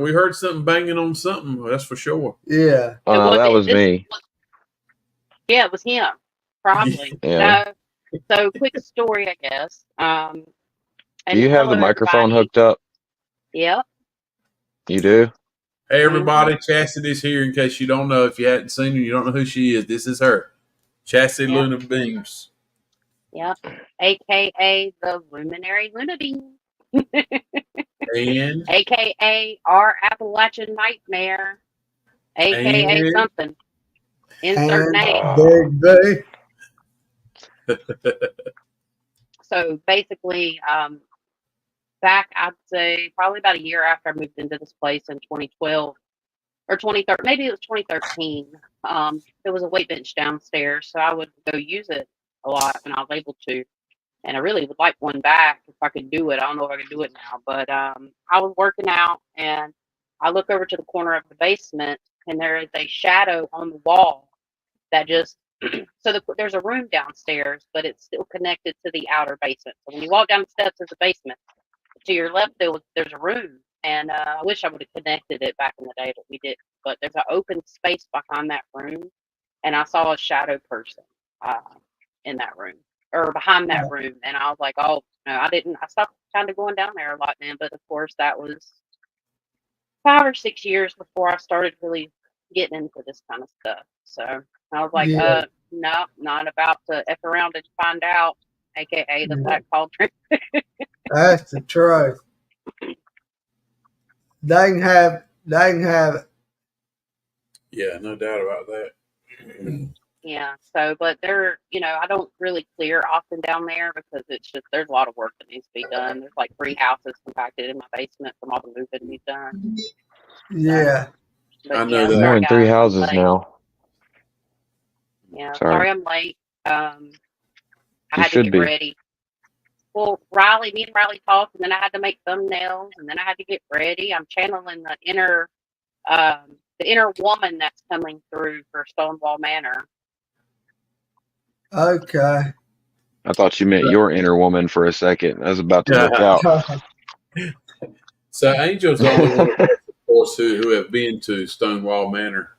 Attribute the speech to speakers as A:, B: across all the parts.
A: We heard something banging on something. That's for sure.
B: Yeah.
C: Oh no, that was
D: This
C: me.
D: yeah, it was him. Probably.
C: Yeah.
D: No. So quick story, I guess.
C: Do
D: And
C: you have
D: hello
C: the microphone
D: everybody.
C: hooked up?
D: Yep.
C: You do?
A: Hey,
D: Mhm.
A: everybody, Chastity's here. In case you don't know, if you hadn't seen her, you don't know who she is. This is her, Chastity
D: Yep.
A: Luna Beams,
D: Yep. AKA the Luminary Luna Bean.
A: and
D: AKA our Appalachian Nightmare. AKA
A: and
D: something. Insert
B: And
D: name.
C: Oh,
B: Big B.
D: So basically, back I'd say probably about a year after I moved into this place in 2012 or 2013, maybe it was 2013. There was a weight bench downstairs, so I would go use it a lot when I was able to. And I really would like one back if I could do it. I don't know if I can do it now, but I was working out and I look over to the corner of the basement and there is a shadow on the wall that just there's a room downstairs, but it's still connected to the outer basement. So when you walk down the steps of the basement, to your left there's a room, and I wish I would have connected it back in the day, but we didn't. But there's an open space behind that room, and I saw a shadow person uh, in that room or behind that room, and I was like, oh no, I didn't. I stopped kind of going down there a lot then, but of course that was 5 or 6 years before I started really getting into this kind of stuff. So I was like,
B: Yeah.
D: no, not about to F around and find out, aka the
B: Yeah.
D: Black Cauldron.
B: That's the truth. They can have
A: yeah, no doubt about that.
D: Yeah. So, but I don't really clear often down there because it's just there's a lot of work that needs to be done. There's like 3 houses compacted in my basement from all the moving we've done. So,
B: yeah.
A: I
D: but
A: know
D: yeah,
C: more
D: sorry
A: that.
C: than three
D: guys, I'm
C: houses
D: late.
C: now.
D: Yeah,
C: Sorry.
D: sorry I'm late. I
C: You
D: had to
C: should
D: get
C: be.
D: ready. Well, me and Riley talked, and then I had to make thumbnails, and then I had to get ready. I'm channeling the inner woman that's coming through for Stonewall Manor.
B: Okay.
C: I thought you meant your inner woman for a second. I was about to look
A: Yeah.
C: out.
A: So Angel's the only one of us, of course, who have been to Stonewall Manor.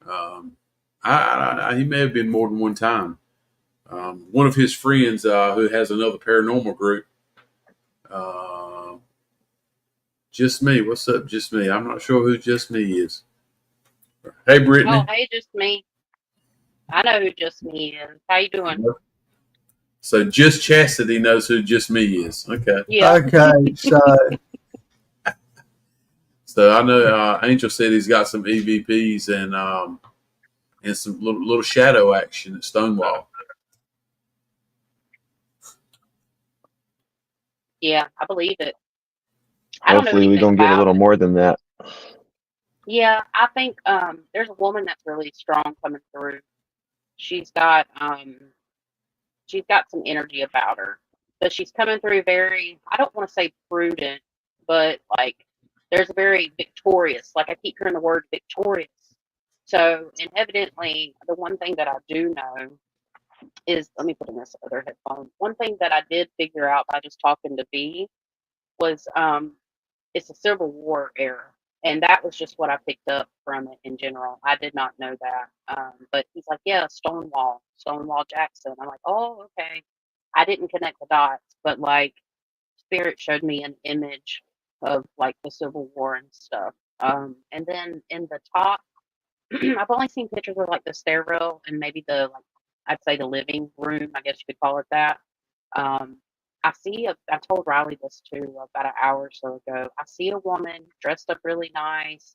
A: Um, he may have been more than one time. One of his friends who has another paranormal group, uh, Just Me. What's up, Just Me? I'm not sure who Just Me is. Hey,
D: Oh,
A: Brittany.
D: hey, just me. I know who just me is. How you doing?
A: So just Chastity knows who Just Me is. Okay.
D: Yeah.
B: Okay. So
A: So I know Angel said he's got some EVPs and some little shadow action at Stonewall.
D: Yeah, I believe it. I don't know
C: Hopefully, we're
D: anything
C: gonna get a
D: about
C: little
D: it.
C: more than that.
D: Yeah, I think there's a woman that's really strong coming through. She's got um she's got some energy about her. But she's coming through very, I don't want to say prudent, but like there's a very victorious. Like I keep hearing the word victorious. So, and evidently the one thing that I do know is, let me put in this other headphone. One thing that I did figure out by just talking to B was it's a Civil War era. And that was just what I picked up from it in general. I did not know that. But he's like, yeah, Stonewall Jackson. I'm like, oh, okay. I didn't connect the dots, but like Spirit showed me an image of like the Civil War and stuff. And then in the top, I've only seen pictures of like the stairwell and maybe like, I'd say the living room, I guess you could call it that. Um, I told Riley this too about an hour or so ago. I see a woman dressed up really nice.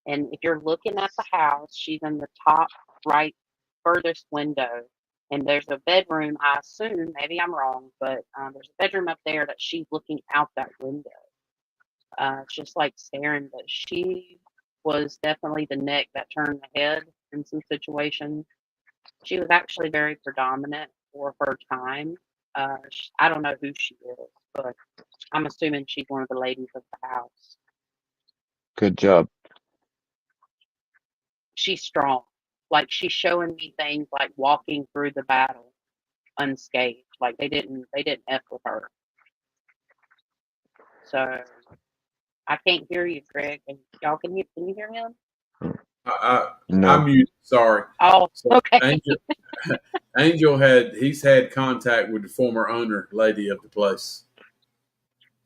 D: And if you're looking at the house, she's in the top right furthest window. And there's a bedroom, I assume, maybe I'm wrong, but there's a bedroom up there that she's looking out that window. Just like staring, but she was definitely the neck that turned the head in some situations. She was actually very predominant for her time. I don't know who she is, but I'm assuming she's one of the ladies of the house.
C: Good job.
D: She's strong. Like she's showing me things like walking through the battle unscathed. Like they didn't f with her. So I can't hear you, Greg. And y'all can you hear him?
A: I'm
C: No.
A: mute. Sorry.
D: Oh,
A: So
D: okay.
A: Angel he's had contact with the former owner lady of the place,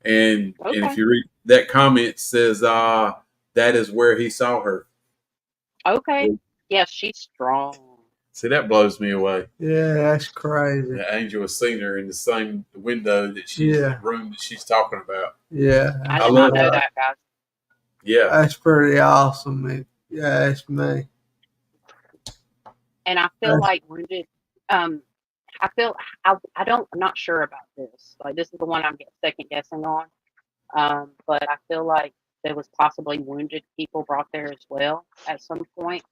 A: and if
D: Okay.
A: you read that comment says that is where he saw her.
D: Okay. Yes, she's strong.
A: See, that blows me away.
B: Yeah, that's crazy.
A: That Angel has seen her in the same window that she's
B: Yeah.
A: room that she's talking about.
B: Yeah,
D: I
A: I
D: did
A: love
D: not know
A: that.
D: that, guys.
A: Yeah,
B: that's pretty awesome, man. Yeah, that's me.
D: And I feel
B: That's,
D: like wounded. I feel I don't. I'm not sure about this. Like this is the one I'm second guessing on. But I feel like there was possibly wounded people brought there as well at some point.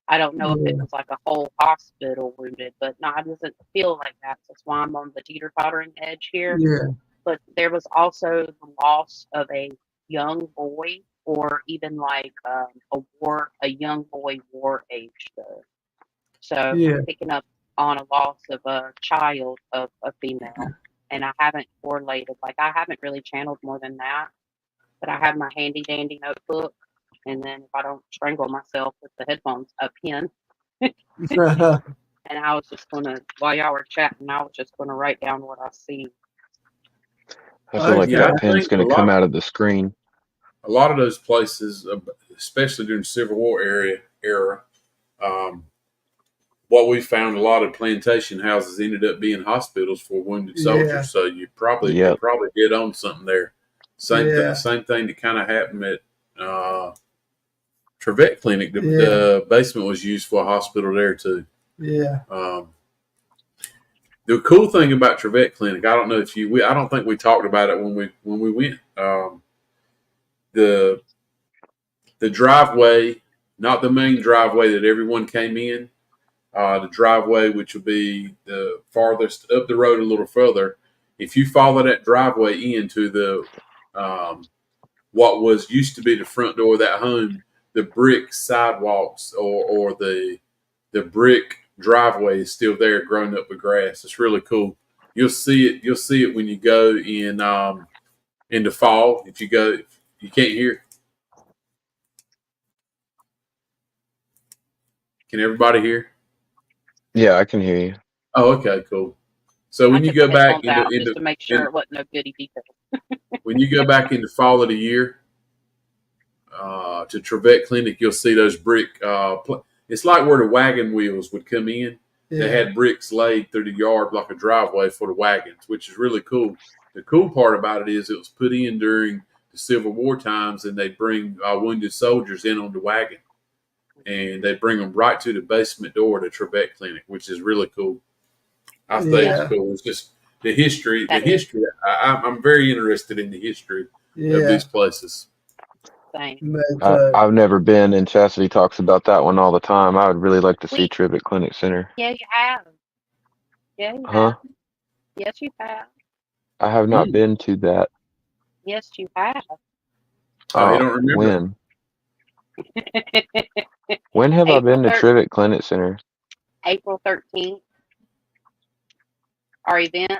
D: I don't know if it
B: yeah,
D: was like a whole hospital wounded, but no, it doesn't feel like that. That's why I'm on the teeter-tottering edge here.
B: yeah,
D: But there was also the loss of a young boy, or even like a young boy war age though. So
B: yeah,
D: I'm picking up on a loss of a child of a female, and I haven't correlated. Like I haven't really channeled more than that. But I have my handy dandy notebook, and then if I don't strangle myself with the headphones, a pen. And I was just gonna, while y'all were chatting, I was just gonna write down what I see.
C: I feel like
A: yeah.
C: that
A: I
C: pin's
A: think
C: going to come out of the screen.
A: a lot of those places, especially during the Civil War era, um, what we found a lot of plantation houses ended up being hospitals for wounded soldiers.
B: yeah,
A: So you're
C: Yep.
A: probably hit on something there.
B: yeah,
A: Same thing that kind of happened at Trevette Clinic.
B: yeah,
A: The basement was used for a hospital there too.
B: yeah,
A: The cool thing about Trevette Clinic, I don't know if I don't think we talked about it when we went. The driveway, not the main driveway that everyone came in. The driveway, which would be the farthest up the road a little further. If you follow that driveway into the what was used to be the front door of that home, the brick sidewalks or the brick driveway is still there, grown up with grass. It's really cool. You'll see it. You'll see it when you go in the fall. If you go, you can't hear. Can everybody hear?
C: Yeah, I can hear you.
A: Oh, okay, cool. So
D: I
A: when you
D: took the
A: go back
D: headphones out just to make sure
A: in
D: it wasn't no goody detail.
A: when you go back in the fall of the year to Trevette Clinic, you'll see those brick. It's like where the wagon wheels would come in. They
B: yeah,
A: had bricks laid through the yard like a driveway for the wagons, which is really cool. The cool part about it is it was put in during the Civil War times, and they bring wounded soldiers in on the wagon, and they bring them right to the basement door to Trevette Clinic, which is really cool. I think it's
B: yeah,
A: cool. It's just the history. The
D: That is
A: history. I'm very interested in the history of
B: yeah.
A: these places.
D: same.
B: Me too.
C: I've never been, and Chastity talks about that one all the time. I would really like to see
D: We
C: Trivet Clinic Center.
D: Yeah, you have. Yeah, you
C: Huh?
D: have. Yes, you have.
C: I have not been to that.
D: Yes, you have.
A: Oh, you don't remember?
C: When? When have I been to Trivet Clinic Center?
D: April 13th. Our event.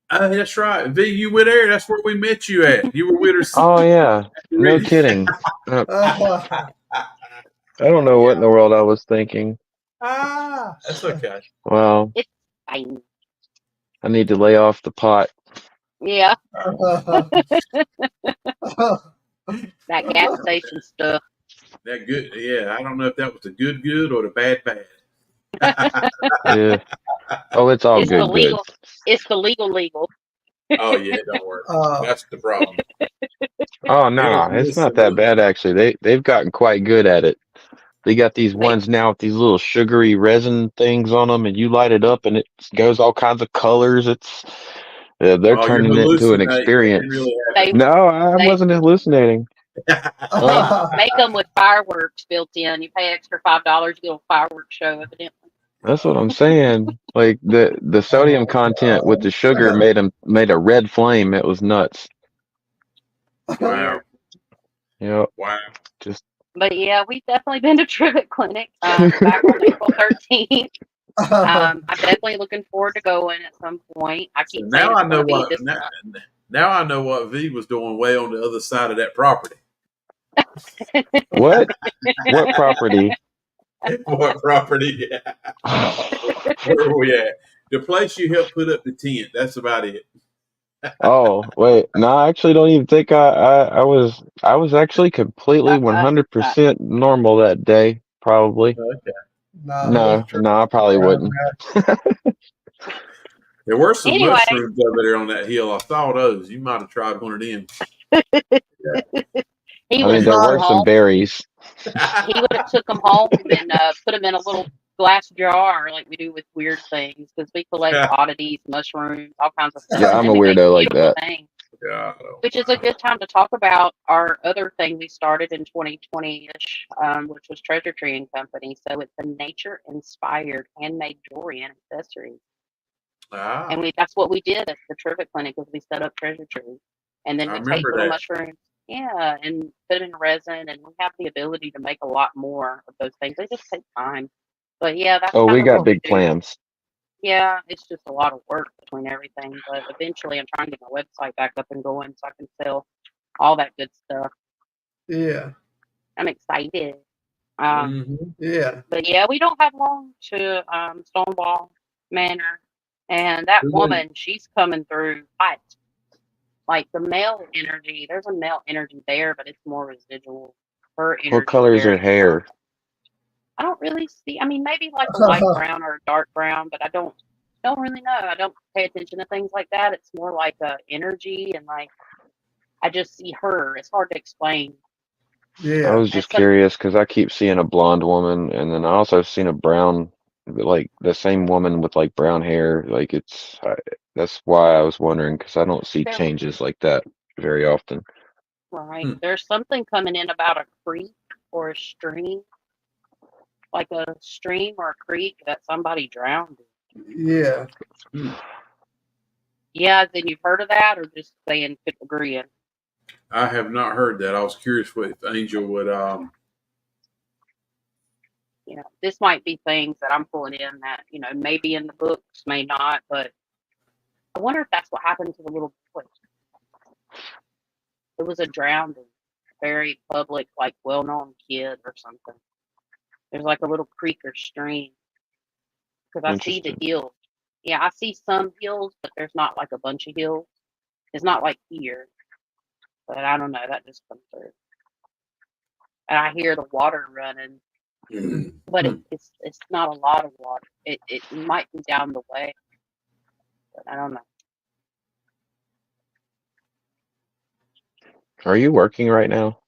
A: Oh, that's right. V, you were there. That's where we met you at. You were with her.
C: Oh yeah, no kidding. I don't know what in the world I was thinking.
A: That's okay.
C: Well,
D: It's fine.
C: I need to lay off the pot.
D: Yeah, that gas station stuff.
A: That good. Yeah, I don't know if that was the good or the bad.
C: Yeah. Oh, it's all
D: It's the
C: good.
D: legal. It's the legal.
A: Oh yeah, don't worry. That's the problem.
C: Oh
A: They
C: no,
A: don't
C: it's not
A: listen.
C: that bad actually. They've gotten quite good at it. They got these
D: They
C: ones now with these little sugary resin things on them, and you light it up, and it goes all kinds of colors. They're
A: Oh, you're
C: turning it into an
A: hallucinating. That didn't
C: experience.
A: really
D: they
C: No, I
D: they
C: wasn't hallucinating.
D: they make them with fireworks built in. You pay extra $5, you get a fireworks show. Evidently.
C: That's what I'm saying. Like the sodium content with the sugar made a red flame. It was nuts.
A: Wow.
C: Yep.
A: Wow.
C: Just
D: But yeah, we've definitely been to Trivet Clinic back on April 13th. I'm definitely looking forward to going at some point. I
A: So
D: keep saying
A: now
D: it's
A: I know
D: going to be
A: what.
D: this.
A: Now I know what V was doing way on the other side of that property.
C: What? What property?
A: What property? Where were we at? The place you helped put up the tent. That's about it.
C: Oh, wait. No, I actually don't even think I was actually completely
D: Uh,
C: 100% normal that day, probably.
A: Okay.
B: No,
C: No,
B: that's true.
C: no, I probably wouldn't.
A: There were some
D: anyway,
A: mushrooms over there on that hill. I saw those. You might have tried one of them.
D: he
C: I
D: would
C: mean,
D: have
C: there
D: took them
C: were some
D: home.
C: berries.
D: He would have took them home and put them in a little glass jar like we do with weird things because we collect oddities, mushrooms, all kinds of stuff,
C: Yeah,
D: and
C: I'm
D: then
C: a
D: we make
C: weirdo like
D: beautiful
C: that.
D: things.
A: God,
D: Which is a good time to talk about our other thing we started in 2020-ish, which was Treasure Tree and Company. So it's a nature-inspired handmade jewelry and accessories, and
A: ah,
D: that's what we did at the Trivia Clinic was we set up Treasure Tree, and then
A: I
D: we take
A: remember
D: little
A: that.
D: mushrooms, yeah, and put it in resin, and we have the ability to make a lot more of those things. They just take time, but yeah, that's
C: Oh,
D: kind
C: we
D: of
C: got
D: what we
C: big
D: do.
C: plans.
D: Yeah, it's just a lot of work between everything, but eventually I'm trying to get my website back up and going so I can sell all that good stuff.
B: Yeah.
D: I'm excited. Um,
A: Mhm.
B: Yeah.
D: but yeah, we don't have long to Stonewall Manor, and that woman, she's coming through hot. Like the male energy, there's a male energy there, but it's more residual. Her
C: What
D: energy is
C: color is her
D: very strong.
C: hair?
D: I don't really see. I mean, maybe like a light brown or a dark brown, but I don't really know. I don't pay attention to things like that. It's more like a energy, and like I just see her. It's hard to explain.
C: I
B: Yeah.
C: was
D: And
C: just
D: some,
C: curious because I keep seeing a blonde woman, and then I also seen a brown, like the same woman with like brown hair. Like that's why I was wondering because I don't see
D: there,
C: changes like that very often.
D: right?
A: Hmm.
D: There's something coming in about a creek or a stream, like a stream or a creek that somebody drowned in.
B: Yeah.
A: Hmm.
D: Yeah, then you've heard of that, or just saying agreeing?
A: I have not heard that. I was curious what if Angel would.
D: This might be things that I'm pulling in that maybe in the books, may not, but I wonder if that's what happened to the little boy. It was a drowning, very public, like well-known kid or something. There's like a little creek or stream because I see the
C: Interesting.
D: hills. Yeah, I see some hills, but there's not like a bunch of hills. It's not like here, but I don't know. That just comes through, and I hear the water running, but
A: Hmm.
D: it's not a lot of water. It might be down the way, but I don't know.
C: Are you working right now?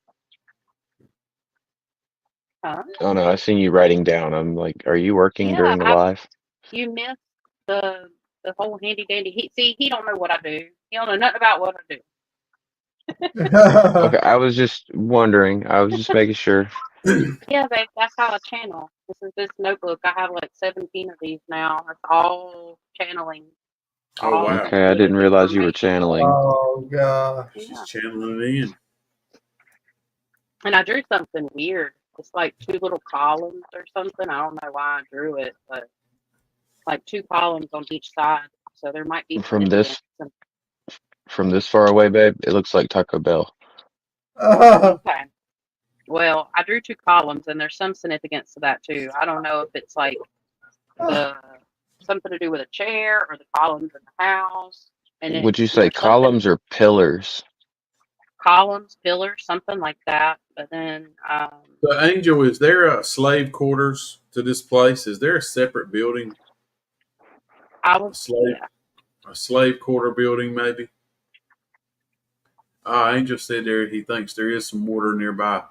D: Huh?
C: Oh no, I seen you writing down. I'm like, are you working
D: Yeah,
C: during the live?
D: you missed the whole handy dandy. He don't know what I do. He don't know nothing about what I do.
C: Okay, I was just wondering. I was just making sure.
D: Yeah, babe, that's how I channel. This is this notebook. I have like 17 of these now. It's all channeling,
A: Oh
D: all
A: wow,
C: Okay, I didn't
D: intuitive
C: realize you were
D: information.
C: channeling.
B: Oh gosh.
A: she's
D: Yeah.
A: channeling it in.
D: And I drew something weird. It's like two little columns or something. I don't know why I drew it, but like two columns on each side. So there might be
C: From
D: significance.
C: this from this far away, babe, it looks like Taco Bell.
D: Okay. Well, I drew two columns, and there's some significance to that too. I don't know if it's like the something to do with a chair or the columns in the house, and
C: Would you say
D: there's something
C: columns or pillars?
D: columns, pillars, something like that. But then
A: So Angel, is there a slave quarters to this place? Is there a separate building,
D: I
A: a
D: was
A: slave
D: yeah
A: a slave quarter building maybe? Angel said there he thinks there is some water nearby.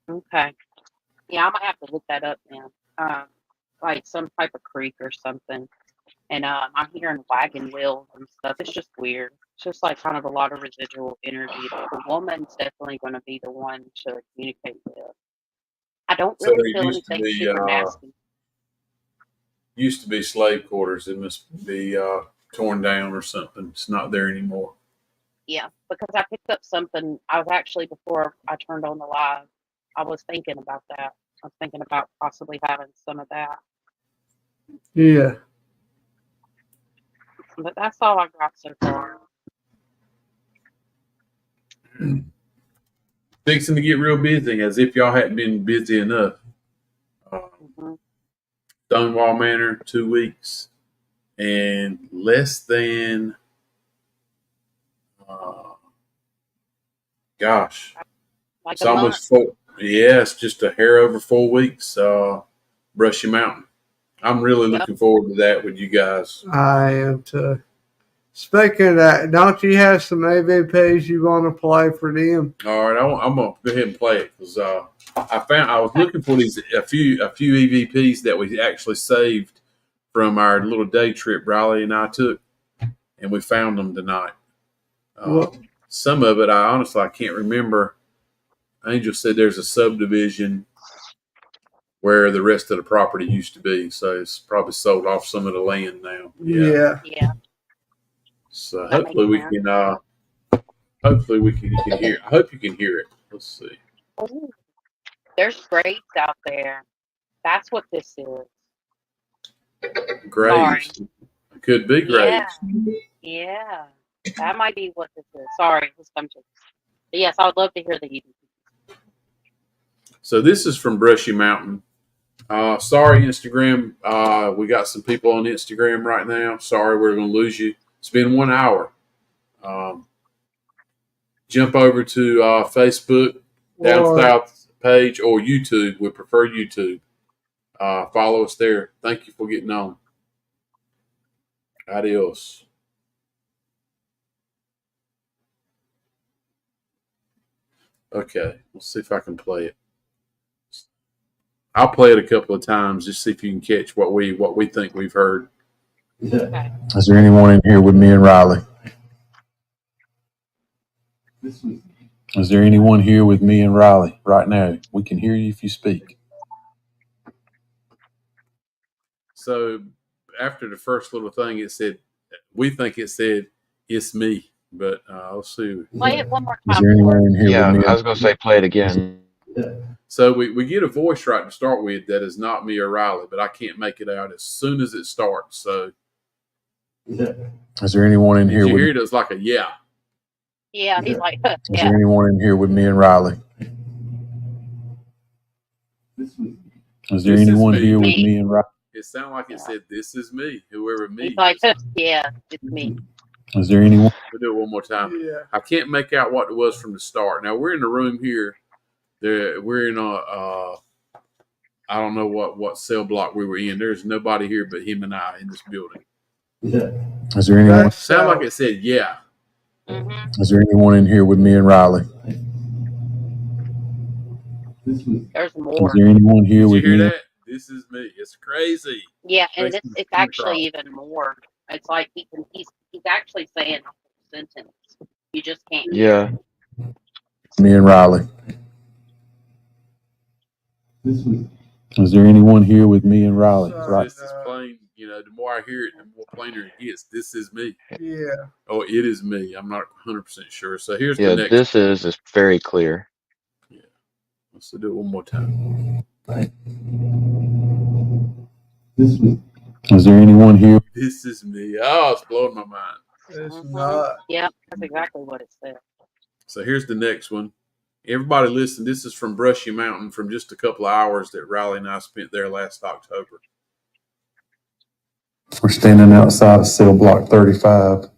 D: okay yeah I might have to look that up now. Like some type of creek or something, and I'm hearing wagon wheels and stuff. It's just weird. It's just like kind of a lot of residual energy that the woman's definitely going to be the one to communicate with. I don't
A: So
D: really
A: there
D: feel anything super nasty.
A: used to be slave quarters. It must be torn down or something. It's not there anymore.
D: Yeah, because I picked up something. I was actually before I turned on the live. I was thinking about that. I was thinking about possibly having some of that.
B: Yeah.
D: But that's all I got so far.
A: Fixing to get real busy, as if y'all hadn't been busy enough.
D: Mhm.
A: Stonewall Manor, 2 weeks, and less than, uh, gosh,
D: Like
A: it's
D: a month.
A: almost 4. Yeah, it's just a hair over 4 weeks. Brushy Mountain. I'm really
D: Yep.
A: looking forward to that with you guys.
B: I am too. Speaking of that, don't you have some AVPs you want to play for them?
A: All right, I'm gonna go ahead and play it because I was looking for a few EVPs that we actually saved from our little day trip Riley and I took, and we found them tonight.
B: Well-
A: Some of it I can't remember. Angel said there's a subdivision where the rest of the property used to be, so it's probably sold off some of the land now.
B: Yeah.
D: Yeah.
A: So
D: That
A: hopefully we
D: makes
A: can. Hopefully you can hear. I hope you can hear it. Let's see.
D: Ooh, there's graves out there. That's what this is.
A: Graves. Could be
D: Yeah.
A: graves.
D: Yeah. That might be what this is. Sorry, let's come to. But yes, I would love to hear the EVP.
A: So this is from Brushy Mountain. Sorry, Instagram. We got some people on Instagram right now. Sorry, we're going to lose you. It's been 1 hour. Jump over to Facebook, Down
B: Or-
A: South page, or YouTube. We prefer YouTube. Follow us there. Thank you for getting on. Adios. Okay, let's see if I can play it. I'll play it a couple of times just see if you can catch what we think we've heard.
D: Okay.
A: Is there anyone in here with me and Riley? Is there anyone here with me and Riley right now? We can hear you if you speak. So after the first little thing, it said, we think it said, it's me, but let's see.
D: Play it one more
A: Is
D: time.
A: there anyone in here
C: Yeah,
A: with me?
C: I was gonna say play it again.
A: So we get a voice right to start with that is not me or Riley, but I can't make it out as soon as it starts. So is there anyone in here? Did you hear it? It was like a yeah.
D: Yeah, he's like,
A: Is
D: yeah.
A: there anyone in here with me and Riley? Is there anyone here with me and Riley? It sounded like it said, "This is me." Whoever me.
D: He's like, yeah, it's me.
A: Is there anyone? We'll do it one more time.
B: Yeah.
A: I can't make out what it was from the start. Now we're in the room here. We're in a. I don't know what cell block we were in. There's nobody here but him and I in this building. Is there anyone? Sound like it said, "Yeah."
D: Mm-hmm.
A: Is there anyone in here with me and Riley?
D: There's
A: Is
D: more.
A: there anyone here with me? That? This is me. It's crazy.
D: Yeah, and
A: Thanks
D: it's
A: for
D: actually
A: across.
D: even more. It's like he's actually saying a whole sentence. You just can't hear.
C: Yeah.
A: Me and Riley. Is there anyone here with me and Riley? Right. This is plain. The more I hear it, the more plainer it gets. This is me.
B: Yeah.
A: Oh, it is me. I'm not 100% sure. So here's
C: Yeah,
A: the next.
C: this is very clear.
A: Yeah. Let's do it one more time. Is there anyone here? This is me. Oh, it's blowing my mind.
B: It's
D: Mhm.
B: not.
D: Yeah, that's exactly what it said.
A: So here's the next one. Everybody listen. This is from Brushy Mountain from just a couple of hours that Riley and I spent there last October. We're standing outside of cell block 35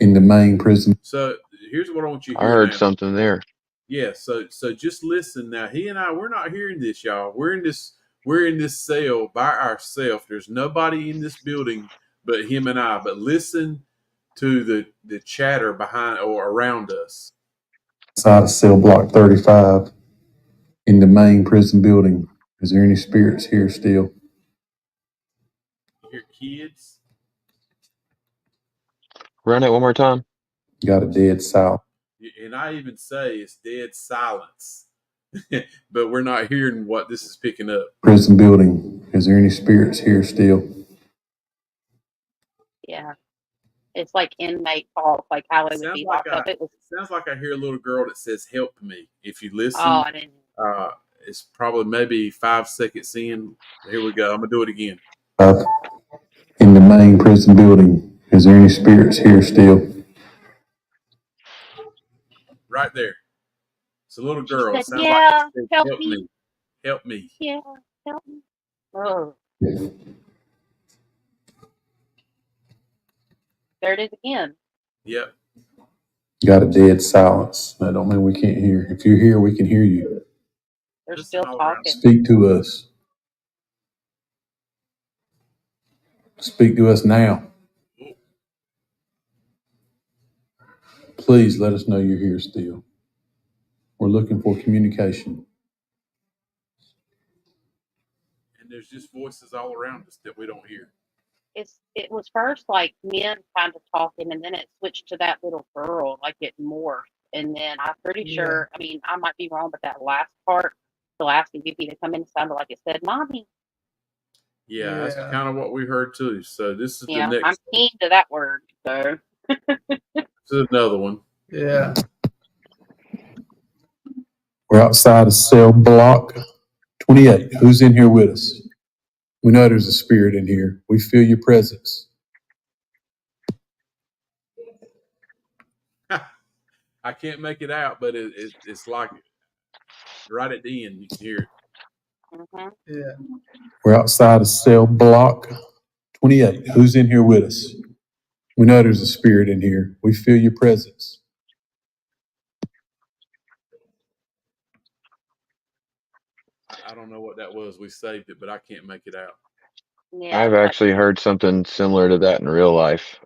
A: in the main prison. So here's what I want you to
C: I
A: hear
C: heard
A: now.
C: something there.
A: Yeah, so just listen now. He and I, we're not hearing this, y'all. We're in this cell by ourselves. There's nobody in this building but him and I. But listen to the chatter behind or around us. Outside of cell block 35 in the main prison building. Is there any spirits here still? Your kids?
C: Run it one more time.
A: Got a dead silence. And I even say it's dead silence. But we're not hearing what this is picking up. Prison building. Is there any spirits here still?
D: Yeah. It's like inmate talk, like how it would be locked up. It was,
A: sounds like I hear a little girl that says, "Help me." If you listen,
D: oh, I didn't.
A: It's probably maybe 5 seconds in. Here we go. I'm gonna do it again. In the main prison building, is there any spirits here still? right there. It's a little
D: She
A: girl.
D: said,
A: Sounds like
D: "Yeah,
A: she said,
D: help
A: help
D: me.
A: me. Help me.
D: Yeah, help me." Oh, there it is again.
A: Yep.
E: Got a dead silence. That don't mean we can't hear. If you're here, we can hear you.
D: They're
A: Listen
D: still
A: all around.
D: talking.
E: Speak to us. Speak to us now. Please let us know you're here still. We're looking for communication.
A: And there's just voices all around us that we don't hear.
D: It was first like men kind of talking, and then it switched to that little girl, like it morphed. And then I'm pretty
B: Yeah.
D: sure, I mean, I might be wrong, but that last part, the last EVP to come in sounded like it said, "Mommy."
A: Yeah, that's
B: Yeah.
A: kind of what we heard too. So this is the
D: Yeah, I'm
A: next one.
D: keen to that word. So
A: This is another one.
B: Yeah.
E: We're outside of cell block 28. Who's in here with us? We know there's a spirit in here. We feel your presence.
A: I can't make it out, but it's like right at the end you can hear it.
D: mhm.
B: Yeah.
E: We're outside of cell block 28. Who's in here with us? We know there's a spirit in here. We feel your presence.
A: I don't know what that was. We saved it, but I can't make it out.
D: Yeah,
C: I've actually heard something similar to that in real life.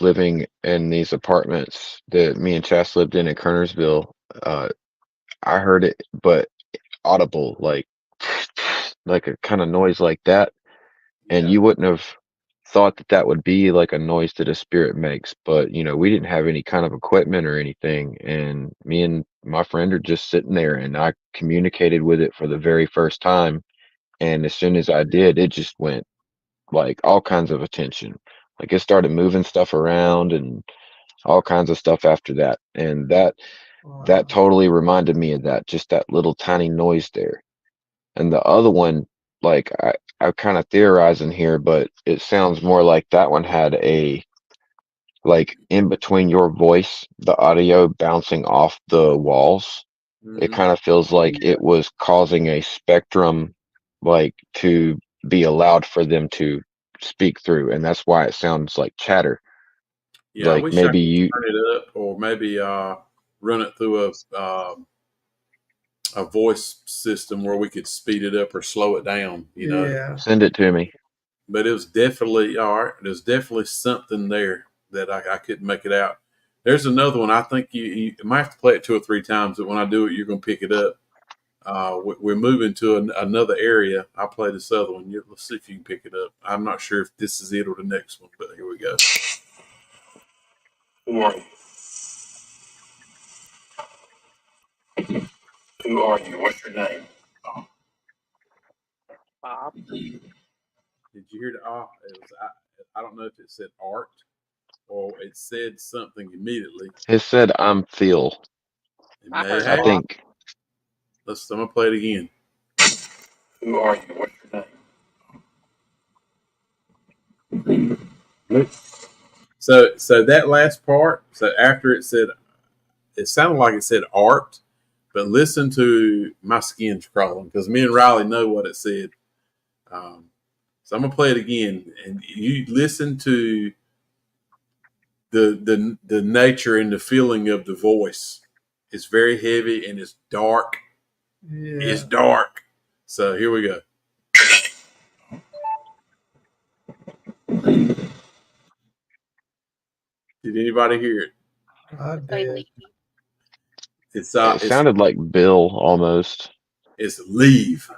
C: Living in these apartments that me and Chas lived in Kernersville, uh, I heard it, but audible, like a kind of noise like that, and
A: Yeah.
C: you wouldn't have thought that that would be like a noise that a spirit makes. But we didn't have any kind of equipment or anything, and me and my friend are just sitting there, and I communicated with it for the very first time. And as soon as I did, it just went like all kinds of attention. Like it started moving stuff around and all kinds of stuff after that. And that
B: Wow.
C: totally reminded me of that, just that little tiny noise there. And the other one, like I kind of theorizing here, but it sounds more like that one had a like in between your voice, the audio bouncing off the walls. It
A: Mm-hmm.
C: kind of feels like it was causing a spectrum like to be allowed for them to speak through, and that's why it sounds like chatter.
A: Yeah, I
C: Like
A: wish I
C: maybe
A: could
C: you
A: turn it up, or maybe run it through a voice system where we could speed it up or slow it down.
B: Yeah.
C: send it to me.
A: But it was definitely all right. There's definitely something there that I couldn't make it out. There's another one. I think you might have to play it 2 or 3 times, but when I do it, you're going to pick it up. We're moving to another area. I'll play this other one. Let's see if you can pick it up. I'm not sure if this is it or the next one, but here we go. Who are you? Who are you? What's your name?
D: Bob.
A: Did you hear the It was I don't know if it said art or it said something immediately.
C: It said I'm Phil.
A: It
D: I
A: may
D: heard
C: I
A: have.
D: Bob.
C: think
A: I'm gonna play it again. Who are you? What's your name? So that last part. So after it said, it sounded like it said art, but listen to my skin's crawling because me and Riley know what it said. So I'm gonna play it again, and you listen to the nature and the feeling of the voice. It's very heavy and it's dark.
B: Yeah.
A: It's dark. So here we go. Did anybody hear it?
B: I
D: Say
B: did.
D: leave.
C: it sounded like Bill almost.
A: it's leave.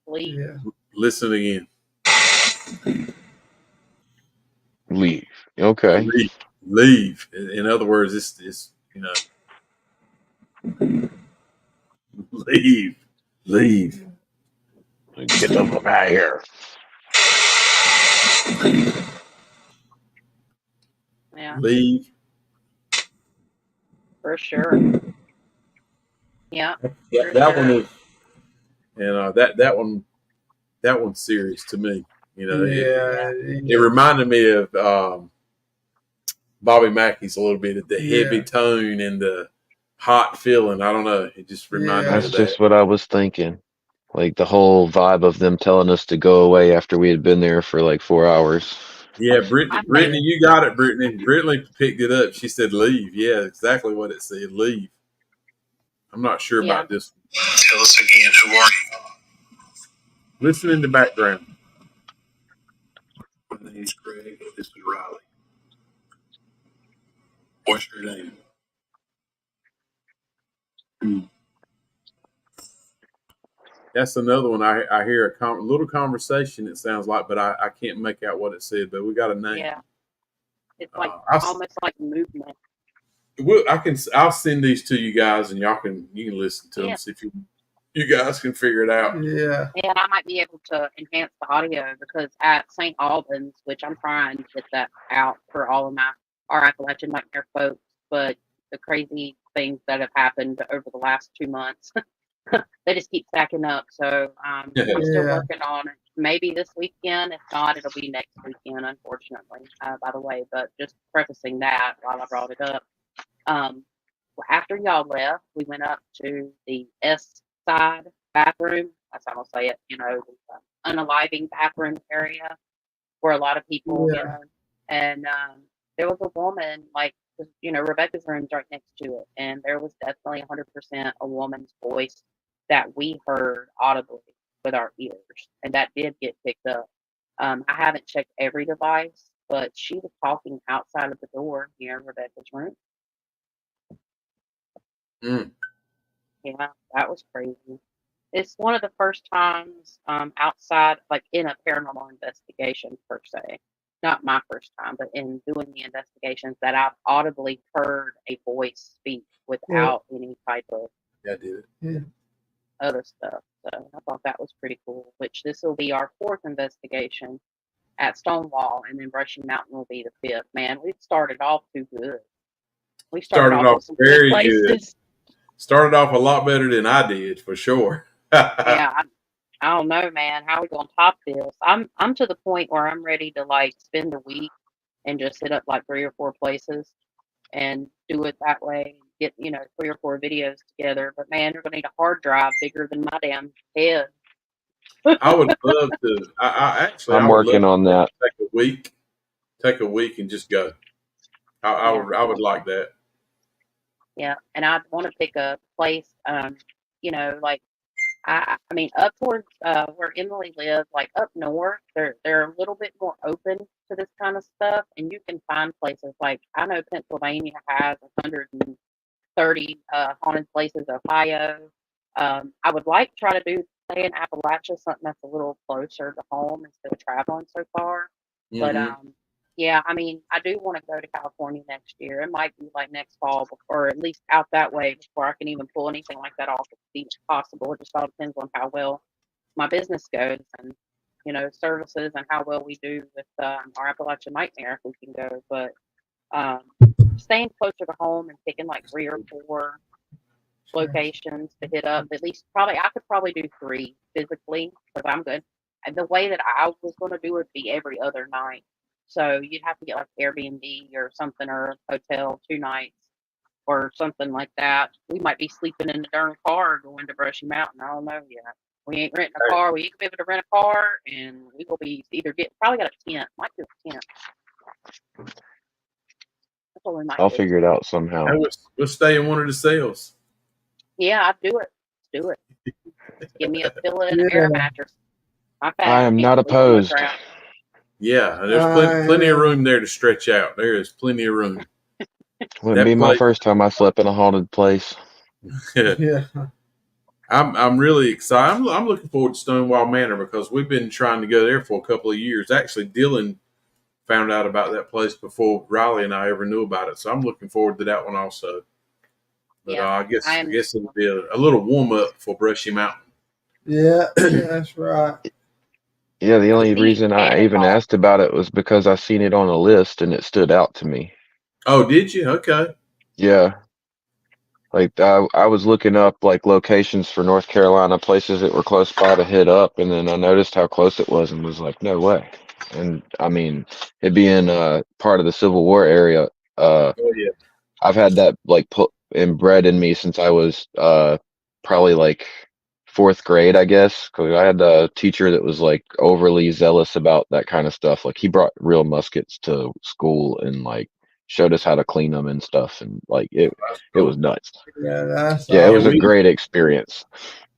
D: Leave.
B: Yeah.
A: Listen again.
C: Leave. Okay.
A: Leave. Leave. In other words, it's leave. Leave.
C: Get the fuck out of here.
D: Yeah,
A: Leave.
D: for sure. Yeah,
A: Yeah,
D: for
A: that one
D: sure.
A: is, and that one's serious to me.
B: Yeah.
A: It
B: Yeah.
A: reminded me of Bobby Mackey's a little bit of the heavy
B: Yeah.
A: tone and the hot feeling. I don't know. It just reminded me
C: That's
A: of that.
C: just what I was thinking. Like the whole vibe of them telling us to go away after we had been there for like 4 hours.
A: Yeah, Brittany,
D: I think
A: Brittany, you got it, Brittany. Brittany picked it up. She said, "Leave." Yeah, exactly what it said. Leave. I'm not sure
D: yeah,
A: about this. Tell us again. Who are you? Listen in the background. My name's Craig. This is Riley. What's your name? That's another one. I hear a little conversation. It sounds like, but I can't make out what it said. But we got a name.
D: yeah. It's like
A: I'll,
D: almost like movement.
A: I'll send these to you guys, and you can listen to them.
D: Yeah.
A: See if you guys can figure it out.
B: Yeah.
D: And I might be able to enhance the audio because at St. Albans, which I'm trying to get that out for all of our Appalachian Nightmare folks, but the crazy things that have happened over the last 2 months, they just keep stacking up. So I'm still
B: Yeah.
D: working on it. Maybe this weekend. If not, it'll be next weekend, unfortunately, by the way. But just prefacing that while I brought it up. After y'all left, we went up to the S side bathroom. That's how I'll say it. You know, the unaliving bathroom area where a lot of people, you
B: Yeah.
D: know, and there was a woman like, you know, Rebecca's room's right next to it, and there was definitely 100% a woman's voice that we heard audibly with our ears, and that did get picked up. I haven't checked every device, but she was talking outside of the door near Rebecca's room.
A: Mm.
D: Yeah, that was crazy. It's one of the first times outside, like in a paranormal investigation per se. Not my first time, but in doing the investigations that I've audibly heard a voice speak without any type of
A: Yeah, I did.
B: Yeah.
D: other stuff. So I thought that was pretty cool. Which this will be our fourth investigation at Stonewall, and then Brushy Mountain will be the fifth. Man, we've started off too good. We started off with some good
A: very good.
D: places.
A: Started off a lot better than I did, for sure.
D: Yeah, I don't know, man. How we gonna top this? I'm to the point where I'm ready to like spend a week and just hit up like 3 or 4 places and do it that way. Get 3 or 4 videos together. But man, you're gonna need a hard drive bigger than my damn head.
A: I would love to. I
C: I'm
A: would love
C: working
A: to
C: on that.
A: take a week and just go. I would like that.
D: Yeah, and I want to pick a place. Like I mean, up towards where Emily lives, like up north, they're a little bit more open to this kind of stuff, and you can find places like I know Pennsylvania has 130 haunted places. Ohio, I would like to try to do stay in Appalachia, something that's a little closer to home instead of traveling so far. But
A: Mhm.
D: yeah, I mean, I do want to go to California next year. It might be like next fall, or at least out that way before I can even pull anything like that off. It's even possible. It just all depends on how well my business goes and services and how well we do with our Appalachian Nightmare if we can go. But um, staying closer to home and picking like 3 or 4 locations to hit up. At least I could probably do 3 physically because I'm good. And the way that I was going to do it would be every other night. So you'd have to get like Airbnb or something or a hotel 2 nights or something like that. We might be sleeping in the darn car going to Brushy Mountain. I don't know yet. We ain't renting a car. We ain't gonna be able to rent a car, and we will be either probably got a tent. Might do a tent. That's what we might
C: I'll
D: do.
C: figure it out somehow.
A: We'll stay in one of the cells.
D: Yeah, I'd do it. Let's do it. Give me a pillow and an air mattress. My fat
C: I
D: ass
C: am
D: can't
C: not
D: sleep on the
C: opposed.
D: ground.
A: Yeah, there's plenty of room there to stretch out. There is plenty of room.
C: Wouldn't
A: That
C: be my
A: place-
C: first time I slept in a haunted place.
B: Yeah.
A: I'm really excited. I'm looking forward to Stonewall Manor because we've been trying to go there for a couple of years. Actually, Dylan found out about that place before Riley and I ever knew about it, so I'm looking forward to that one also. But
D: Yeah,
A: I guess
D: I am.
A: it'll be a little warm up for Brushy Mountain.
B: Yeah. That's right.
C: Yeah, the only
D: See,
C: reason I even
D: Cannonball.
C: asked about it was because I seen it on a list and it stood out to me.
A: Oh, did you? Okay.
C: Yeah. Like I was looking up like locations for North Carolina, places that were close by to hit up, and then I noticed how close it was and was like, no way. And I mean, it being part of the Civil War area,
A: Oh yeah.
C: I've had that like inbred in me since I was probably like fourth grade, I guess, because I had a teacher that was like overly zealous about that kind of stuff. Like he brought real muskets to school and like showed us how to clean them and stuff, and like
A: That's
C: it was
A: cool.
C: nuts.
B: Yeah, that's
C: Yeah, it
A: Yeah,
C: was a
B: awesome.
C: great experience.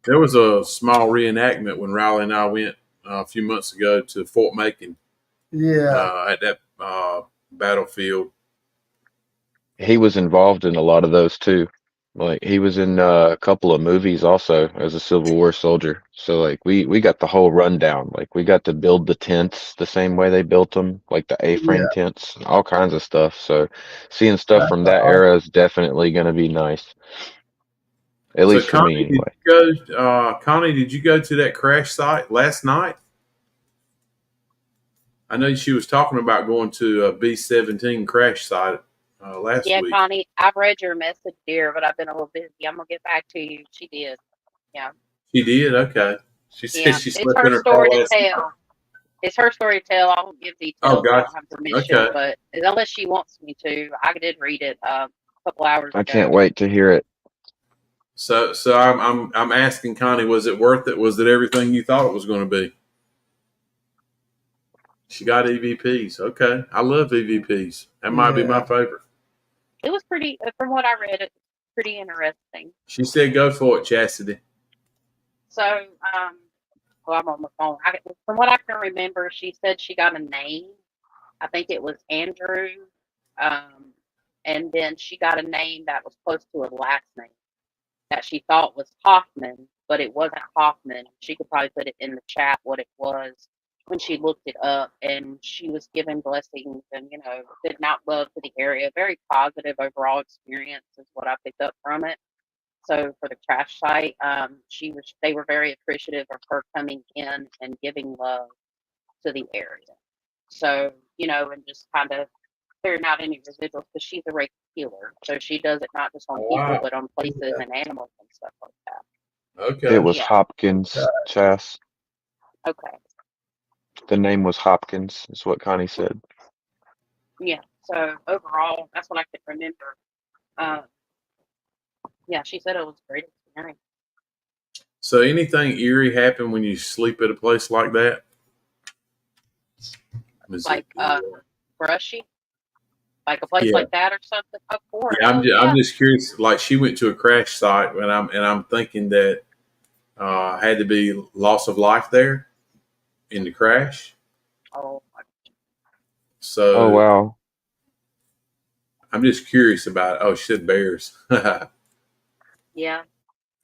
A: there was a small reenactment when Riley and I went a few months ago to Fort Macon
B: Yeah,
A: at that battlefield.
C: He was involved in a lot of those too. Like he was in a couple of movies also as a Civil War soldier. So like we got the whole rundown. Like we got to build the tents the same way they built them, like the A-frame
B: yeah,
C: tents, all kinds of stuff. So seeing stuff
B: that's
C: from that
B: awesome.
C: era is definitely going to be nice. At
A: So
C: least for me
A: Connie,
C: anyway.
A: Connie, did you go to that crash site last night? I know she was talking about going to a B-17 crash site last
D: Yeah,
A: week.
D: Connie, I've read your message, dear, but I've been a little busy. I'm gonna get back to you. She did. Yeah,
A: She did. Okay. She said
D: yeah.
A: she
D: It's
A: slept
D: her
A: in her car
D: story to
A: last night.
D: tell. It's her story to tell. I won't give
A: Oh,
D: details. I
A: gosh.
D: don't have permission,
A: Okay.
D: but unless she wants me to, I did read it a couple hours
C: I
D: ago.
C: can't wait to hear it.
A: So I'm asking Connie, was it worth it? Was it everything you thought it was going to be? She got EVPs. Okay. I love EVPs. That might be my
B: Yeah,
A: favorite.
D: It was pretty, from what I read, it's pretty interesting.
A: She said, go for it, Chastity.
D: So, well, I'm on the phone. From what I can remember, she said she got a name. I think it was Andrew. Um, and then she got a name that was close to a last name that she thought was Hoffman, but it wasn't Hoffman. She could probably put it in the chat what it was when she looked it up, and she was given blessings and sending out love to the area. Very positive overall experience is what I picked up from it. So for the crash site, they were very appreciative of her coming in and giving love to the area. So and just kind of clearing out any residuals because she's a Reiki healer. So she does it not just on people,
A: Wow.
D: but on places
B: yeah.
D: and animals and stuff like that.
C: It
A: Okay.
C: was
D: Yeah.
C: Hopkins, Chas.
D: Okay.
C: The name was Hopkins, is what Connie said.
D: Yeah. So overall, that's what I could remember. Uh, yeah, she said it was a great experience.
A: So anything eerie happen when you sleep at a place like that? Is it?
D: Like brushy, like a place
A: Yeah.
D: like that or something. Of course.
A: Yeah.
D: Oh
A: I'm
D: yeah.
A: just curious. Like she went to a crash site, and I'm thinking that had to be loss of life there in the crash.
D: Oh
C: Oh
A: So
C: wow.
A: I'm just curious about it. Oh, she said bears.
D: yeah.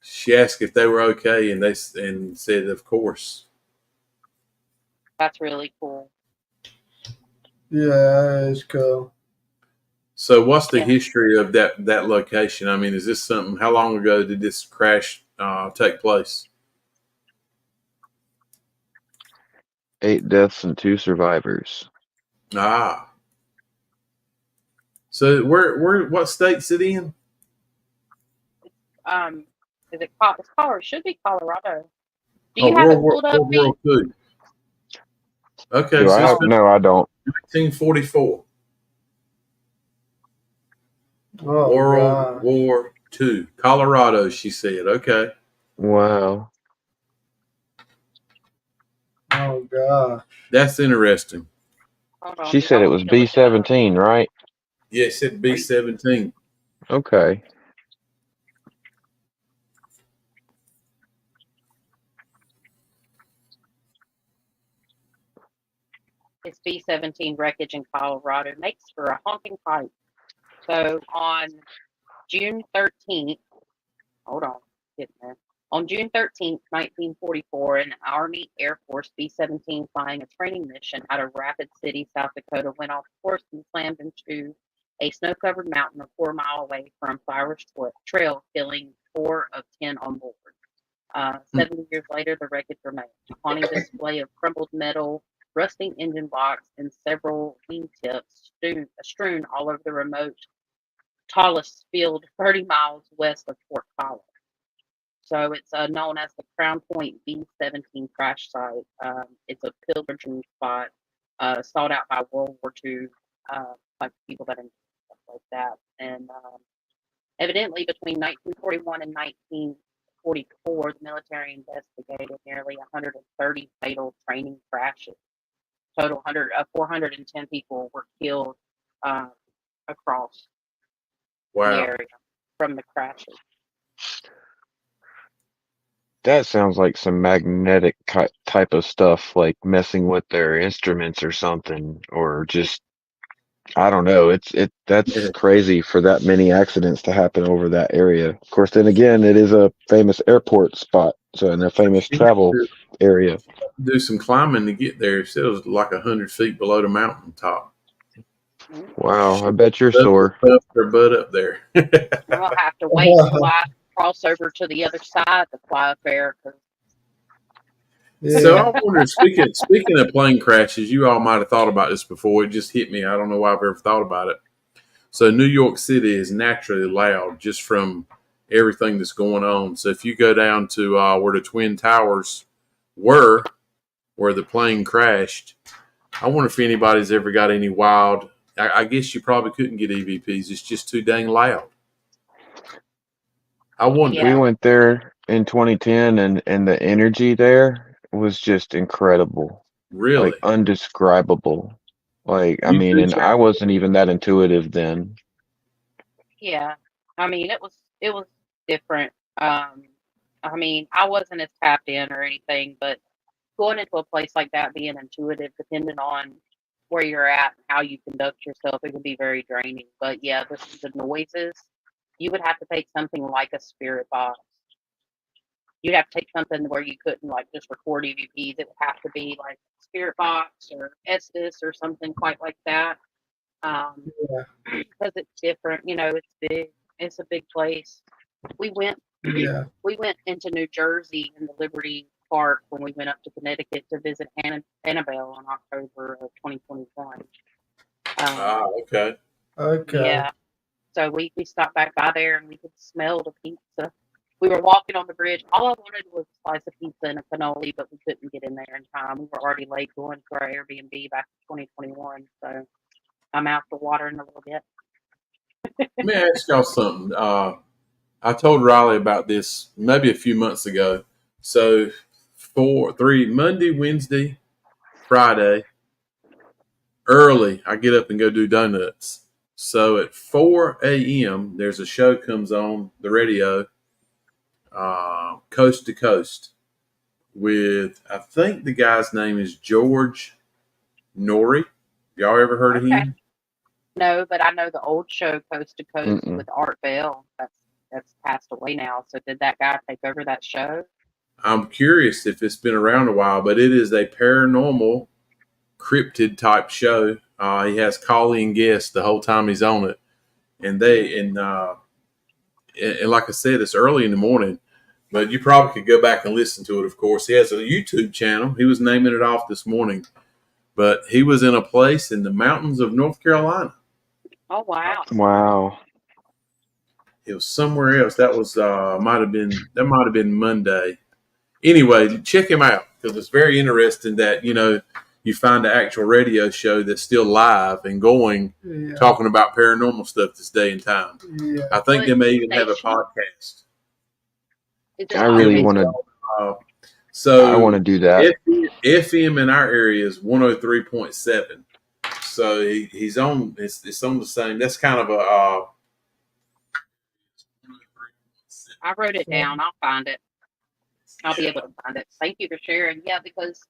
A: She asked if they were okay, and and said, of course.
D: That's really cool.
B: Yeah, that is cool.
A: So, what's the
D: Yeah.
A: history of that location? I mean, is this something? How long ago did this crash take place?
C: 8 deaths and 2 survivors.
A: Ah, so what state's it in?
D: Um, is it? It's Colorado. Should be Colorado. Do
A: Oh,
D: you have it pulled up,
A: World
D: V?
A: War II. Okay,
C: Do I
A: so it's
C: have?
D: Oh,
A: been
C: No, I don't.
A: 1944.
B: Oh
A: World
B: God.
A: War II, Colorado. She said, okay.
C: Wow.
B: Oh God.
A: That's interesting.
D: hold on.
C: She
D: Do y'all
C: said it
D: want
C: was
D: me to look it up?
C: B-17, right?
A: Yes, it'd
D: Are
A: be
D: you,
A: 17.
C: Okay.
D: it's B-17 wreckage in Colorado. Makes for a haunting fight. So on June 13th, hold on, getting there. On June 13th, 1944, an Army Air Force B-17 flying a training mission out of Rapid City, South Dakota, went off course and slammed into a snow-covered mountain a 4 mile away from Flowers Trail, killing 4 of 10 on board. 70 years later, the wreckage remains, a haunting display of crumbled metal, rusting engine blocks, and several wingtips strewn all over the remote tallest field 30 miles west of Fort Collins. So it's known as the Crown Point B-17 crash site. It's a pilgrimage spot sought out by World War II, like people that stuff like that. And Evidently, between 1941 and 1944, the military investigated nearly 130 fatal training crashes. Total 410 people were killed uh, across the
A: Wow.
D: area from the crashes.
C: That sounds like some magnetic type of stuff, like messing with their instruments or something, or just I don't know. That's
A: Yeah.
C: crazy for that many accidents to happen over that area. Of course, then again, it is a famous airport spot, so and a famous
A: You have
C: travel
A: to
C: area.
A: do some climbing to get there. It was like 100 feet below the mountain top.
C: Wow, I bet you're
A: Love to
C: sore.
A: puff their butt up there.
D: I'll have to wait till I cross over to the other side to fly up there.
A: So
B: Yeah.
A: I wonder, speaking of plane crashes, you all might have thought about this before. It just hit me. I don't know why I've ever thought about it. So New York City is naturally loud just from everything that's going on. So if you go down to where the Twin Towers were, where the plane crashed, I wonder if anybody's ever got any wild. I guess you probably couldn't get EVPs. It's just too dang loud. I wonder.
C: We
D: Yeah,
C: went there in 2010, and the energy there was just incredible, like
A: Really?
C: undescribable. Like, I
A: You
C: mean,
A: do
C: and I
A: travel?
C: wasn't even that intuitive then.
D: yeah. I mean, it was different. I mean, I wasn't as tapped in or anything, but going into a place like that, being intuitive, depending on where you're at and how you conduct yourself, it can be very draining. But yeah, the noises, you would have to take something like a spirit box. You'd have to take something where you couldn't like just record EVPs. It would have to be like spirit box or Estes or something quite like that. Um, because it's different, it's big. It's a big place. We went
B: Yeah.
D: we went into New Jersey in the Liberty Park when we went up to Connecticut to visit Annabelle in October of 2021.
A: Okay.
B: Okay.
D: Yeah, so we stopped back by there and we could smell the pizza. We were walking on the bridge. All I wanted was a slice of pizza and a cannoli, but we couldn't get in there in time. We were already late going to our Airbnb back in 2021, so I'm out the water in a little bit.
A: Let me ask y'all something. I told Riley about this maybe a few months ago. So Monday, Wednesday, Friday, early, I get up and go do donuts. So at 4 a.m., there's a show comes on the radio, Coast to Coast, with I think the guy's name is George Norrie. Y'all ever heard of
D: Okay.
A: him?
D: No, but I know the old show Coast to Coast
C: Mm-mm.
D: with Art Bell. That's passed away now. So did that guy take over that show?
A: I'm curious if it's been around a while, but it is a paranormal cryptid type show. He has call-in guests the whole time he's on it, and and like I said, it's early in the morning. But you probably could go back and listen to it. Of course, he has a YouTube channel. He was naming it off this morning, but he was in a place in the mountains of North Carolina.
D: Oh wow.
C: Wow.
A: It was somewhere else. That was might have been Monday. Anyway, check him out because it's very interesting that you find an actual radio show that's still live and going,
B: Yeah.
A: talking about paranormal stuff this day and time.
B: Yeah.
A: I think
D: What
A: they may even have a
D: station?
A: podcast.
D: Is it
C: I
D: on
C: really
A: It was
C: want to.
D: Facebook?
A: uh,
C: I want
A: so
C: to do that.
A: FM in our area is 103.7. So he's on. It's on the same. That's kind of a.
D: I wrote it down. I'll find it. I'll be able to find it. Thank you for sharing. Yeah, because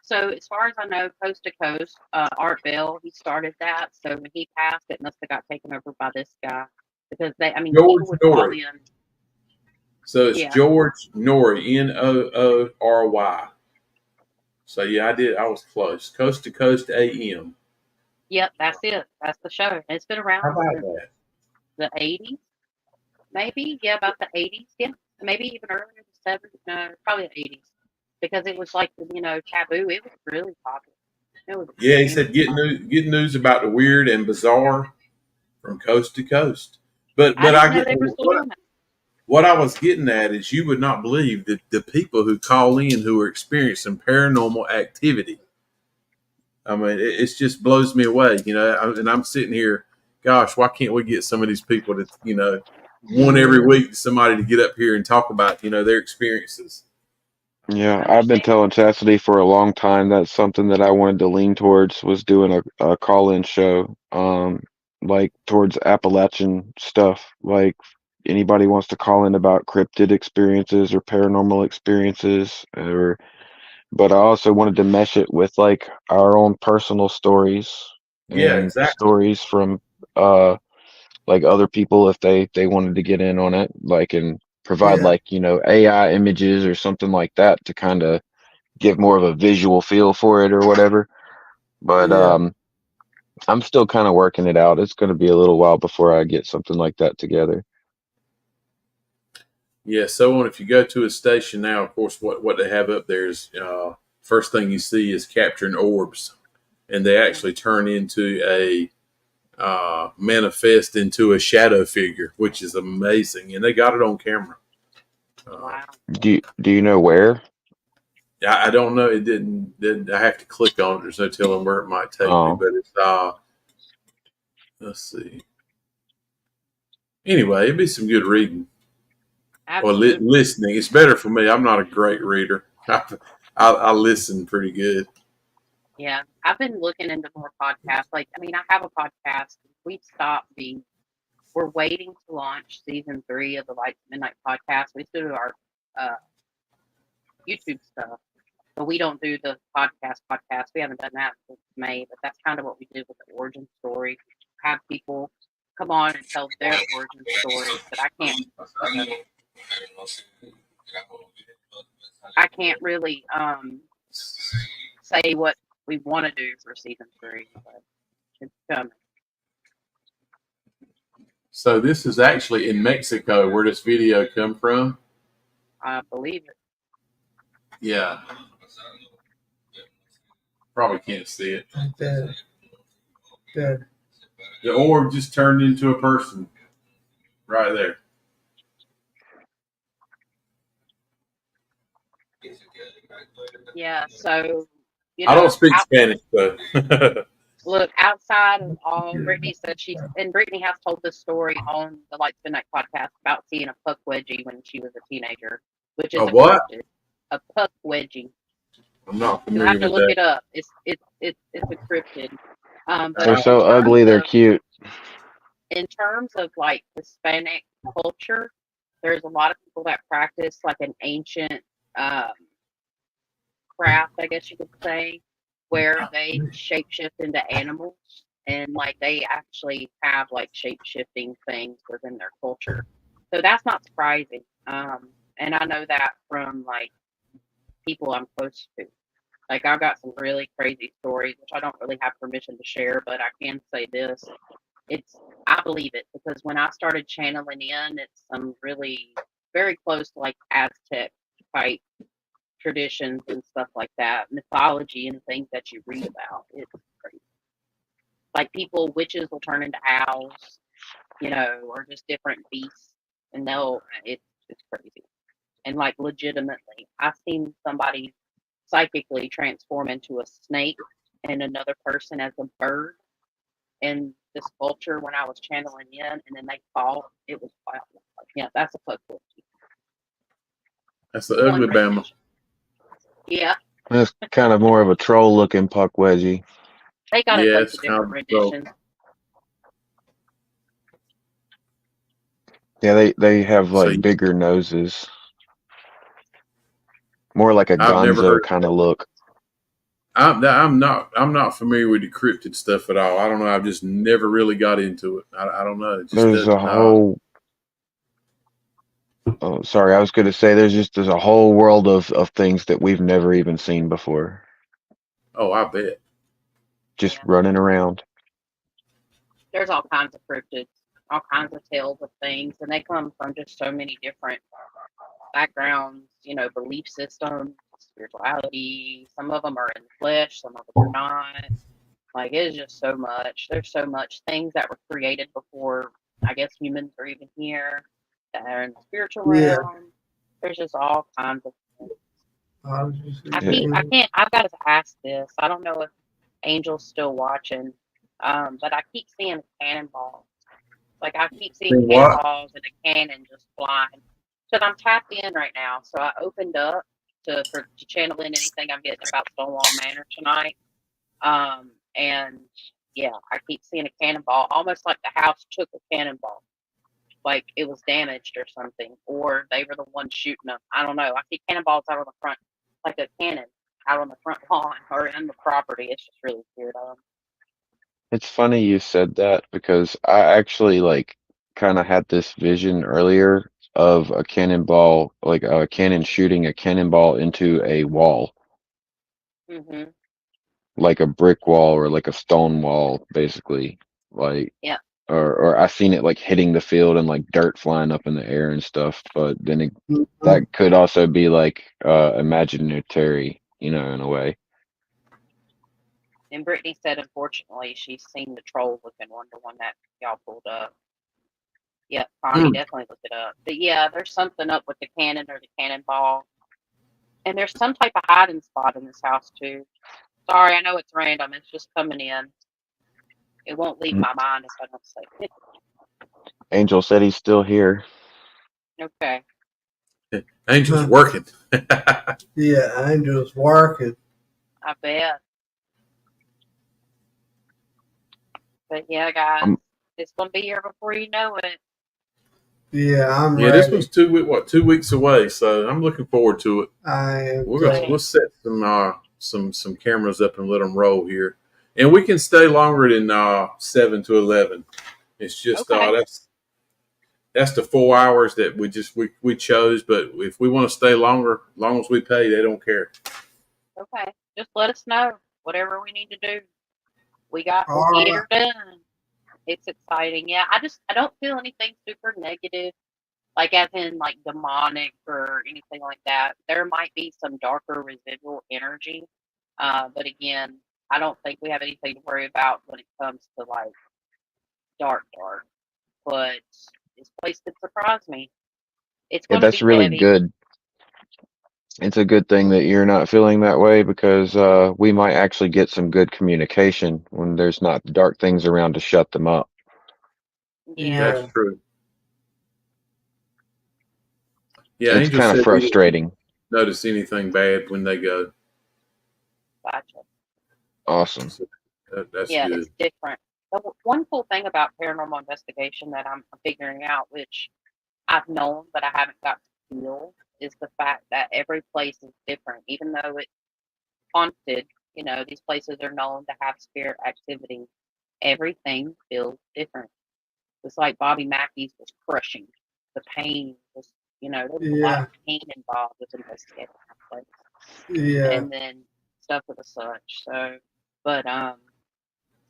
D: so as far as I know, Coast to Coast, Art Bell, he started that. So when he passed, it must have got taken over by this guy because
A: George
D: people would call
A: Norrie.
D: in.
A: So it's
D: Yeah.
A: George Norrie, Noory. So yeah, I did. I was close. Coast to Coast AM.
D: Yep, that's it. That's the show. And it's been
A: How
D: around
A: about
D: since
A: that?
D: the 80s, maybe. Yeah, about the 80s. Yeah, maybe even earlier, the 70s. No, probably the 80s. Because it was like, taboo. It was really popular. It was
A: Yeah, he
D: extremely
A: said
D: popular.
A: get news about the weird and bizarre from coast to coast. But
D: I
A: but
D: didn't
A: I
D: know
A: get
D: they were still doing that.
A: what I was getting at is you would not believe the people who call in who are experiencing paranormal activity. I mean, it just blows me away, and I'm sitting here, gosh, why can't we get some of these people to. one every week, somebody to get up here and talk about, their experiences.
C: Yeah, I've been telling Chastity for a long time that's something that I wanted to lean towards was doing a call-in show, like towards Appalachian stuff. Like anybody wants to call in about cryptid experiences or paranormal experiences, but I also wanted to mesh it with like our own personal stories
A: Yeah,
C: and
A: exactly.
C: stories from uh like other people if they wanted to get in on it, like and provide
B: Yeah.
C: like AI images or something like that to kind of give more of a visual feel for it or whatever. But
B: Yeah.
C: I'm still kind of working it out. It's going to be a little while before I get something like that together.
A: Yeah, so if you go to a station now, of course, what they have up there is first thing you see is capturing orbs, and they actually turn into a manifest into a shadow figure, which is amazing, and they got it on camera.
D: Wow.
C: Do you know where?
A: I don't know. It didn't. I have to click on it. There's no telling where it might take me,
C: Oh,
A: but it's let's see. Anyway, it'd be some good reading or
D: Absolutely.
A: listening. It's better for me. I'm not a great reader. I listen pretty good.
D: Yeah. I've been looking into more podcasts. Like, I mean, I have a podcast. We've stopped being, we're waiting to launch season 3 of the Lights at Midnight podcast. We still do our uh, YouTube stuff, but we don't do the podcast. We haven't done that since May, but that's kind of what we do with the origin story. Have people come on and tell their origin stories, but I can't really say what we want to do for season 3, but it's coming.
A: So this is actually in Mexico where this video come from.
D: I believe it.
A: Yeah, probably can't see it.
B: Like that. That.
A: The orb just turned into a person right there.
D: Yeah, so
A: I don't speak Spanish though.
D: look, outside of all, Brittany said Brittany has told this story on the Lights Midnight podcast about seeing a puck wedgie when she was a teenager, which is
A: A what?
D: cryptid. A puck wedgie.
A: I'm not
D: You'll
A: familiar
D: have to
A: with
D: look
A: that.
D: it up. It's a cryptid. But
C: they're so ugly, they're cute.
D: in terms of like Hispanic culture, there's a lot of people that practice like an ancient um, craft, I guess you could say, where they shapeshift into animals and like they actually have like shape shifting things within their culture. So that's not surprising. And I know that from like people I'm close to. Like I've got some really crazy stories, which I don't really have permission to share, but I can say this. I believe it because when I started channeling in, it's some really very close to like Aztec type traditions and stuff like that, mythology and things that you read about. It's crazy. Like witches will turn into owls, or just different beasts, and it's crazy. And like legitimately, I've seen somebody psychically transform into a snake and another person as a bird in this culture when I was channeling in, and then they fall. It was wild. Like, yeah, that's a fuck.
A: That's the ugly Bama.
D: Yeah,
C: That's kind of more of a troll looking puck wedgie.
D: they got a
A: Yeah,
D: bunch
A: it's
D: of
A: kind
D: different
A: of so.
D: renditions.
C: Yeah, they have
A: So
C: like bigger noses, more like a
A: I've never
C: gonzo
A: heard.
C: kind of look.
A: I'm not familiar with the cryptid stuff at all. I don't know. I've just never really got into it. I don't know. It just
C: There's a
A: doesn't.
C: whole Oh, sorry, I was going to say there's a whole world of things that we've never even seen before,
A: Oh, I bet.
C: just
D: Yeah,
C: running around.
D: there's all kinds of cryptids, all kinds of tales of things, and they come from just so many different backgrounds, belief systems, spirituality. Some of them are in the flesh, some of them are not. Like it's just so much. There's so much things that were created before I guess humans are even here that are in the spiritual
B: Yeah.
D: realm. There's just all kinds of things.
B: I was just
D: I can't. I've got to ask this. I don't know if Angel's still watching, but I keep seeing cannonballs Like I keep seeing
A: Then what?
D: cannonballs and a cannon just flying. But I'm tapped in right now, so I opened up to channel in anything I'm getting about Stonewall Manor tonight. And yeah, I keep seeing a cannonball, almost like the house took a cannonball, like it was damaged or something, or they were the ones shooting them. I don't know. I see cannonballs out on the front, like a cannon out on the front lawn or in the property. It's just really weird.
C: It's funny you said that because I actually like kind of had this vision earlier of a cannonball, like a cannon shooting a cannonball into a wall,
D: Mhm.
C: like a brick wall or like a stone wall, basically. Like,
D: Yeah.
C: or I seen it like hitting the field and like dirt flying up in the air and stuff. But then
B: Mhm.
C: that could also be like imaginary, in a way.
D: And Brittany said, unfortunately, she's seen the troll looking one, the one that y'all pulled up. Yeah, Connie,
A: Mm.
D: definitely look it up. But yeah, there's something up with the cannon or the cannonball. And there's some type of hiding spot in this house, too. Sorry, I know it's random. It's just coming in. It won't leave
C: Mm.
D: my mind if I don't say it.
C: Angel said he's still here.
D: Okay.
A: Angel's
B: Huh.
A: working.
B: Yeah, Angel's working.
D: I bet. But yeah, guys,
C: Um,
D: it's going to be here before you know it.
B: Yeah, I'm
A: Yeah, this
B: ready.
A: one's 2 weeks away, so I'm looking forward to it.
B: I am
A: We'll
B: too.
A: set some cameras up and let them roll here, and we can stay longer than 7 to 11. It's just
D: Okay.
A: that's the 4 hours that we chose. But if we want to stay longer, as long as we pay, they don't care.
D: Okay. Just let us know whatever we need to do. We'll
B: All
D: get
B: right.
D: her done. It's exciting. Yeah, I don't feel anything super negative, like as in like demonic or anything like that. There might be some darker residual energy. But again, I don't think we have anything to worry about when it comes to like dark. But this place could surprise me. It's
C: yeah,
D: going to
C: that's
D: be
C: really
D: heavy.
C: good. It's a good thing that you're not feeling that way because we might actually get some good communication when there's not dark things around to shut them up.
D: Yeah.
A: That's
B: Yeah.
A: true. Yeah,
C: It's
A: Angel
C: kind of
A: said he didn't
C: frustrating.
A: notice anything bad when they go.
D: Gotcha.
C: Awesome.
A: So that's
D: Yeah, it's
A: good.
D: different. One cool thing about paranormal investigation that I'm figuring out, which I've known but I haven't got to feel, is the fact that every place is different. Even though it's haunted, these places are known to have spirit activity. Everything feels different. It's like Bobby Mackey's was crushing. The pain was, there was a lot of
B: Yeah.
D: pain involved with investigating that place.
B: Yeah.
D: And then stuff of the such. So, but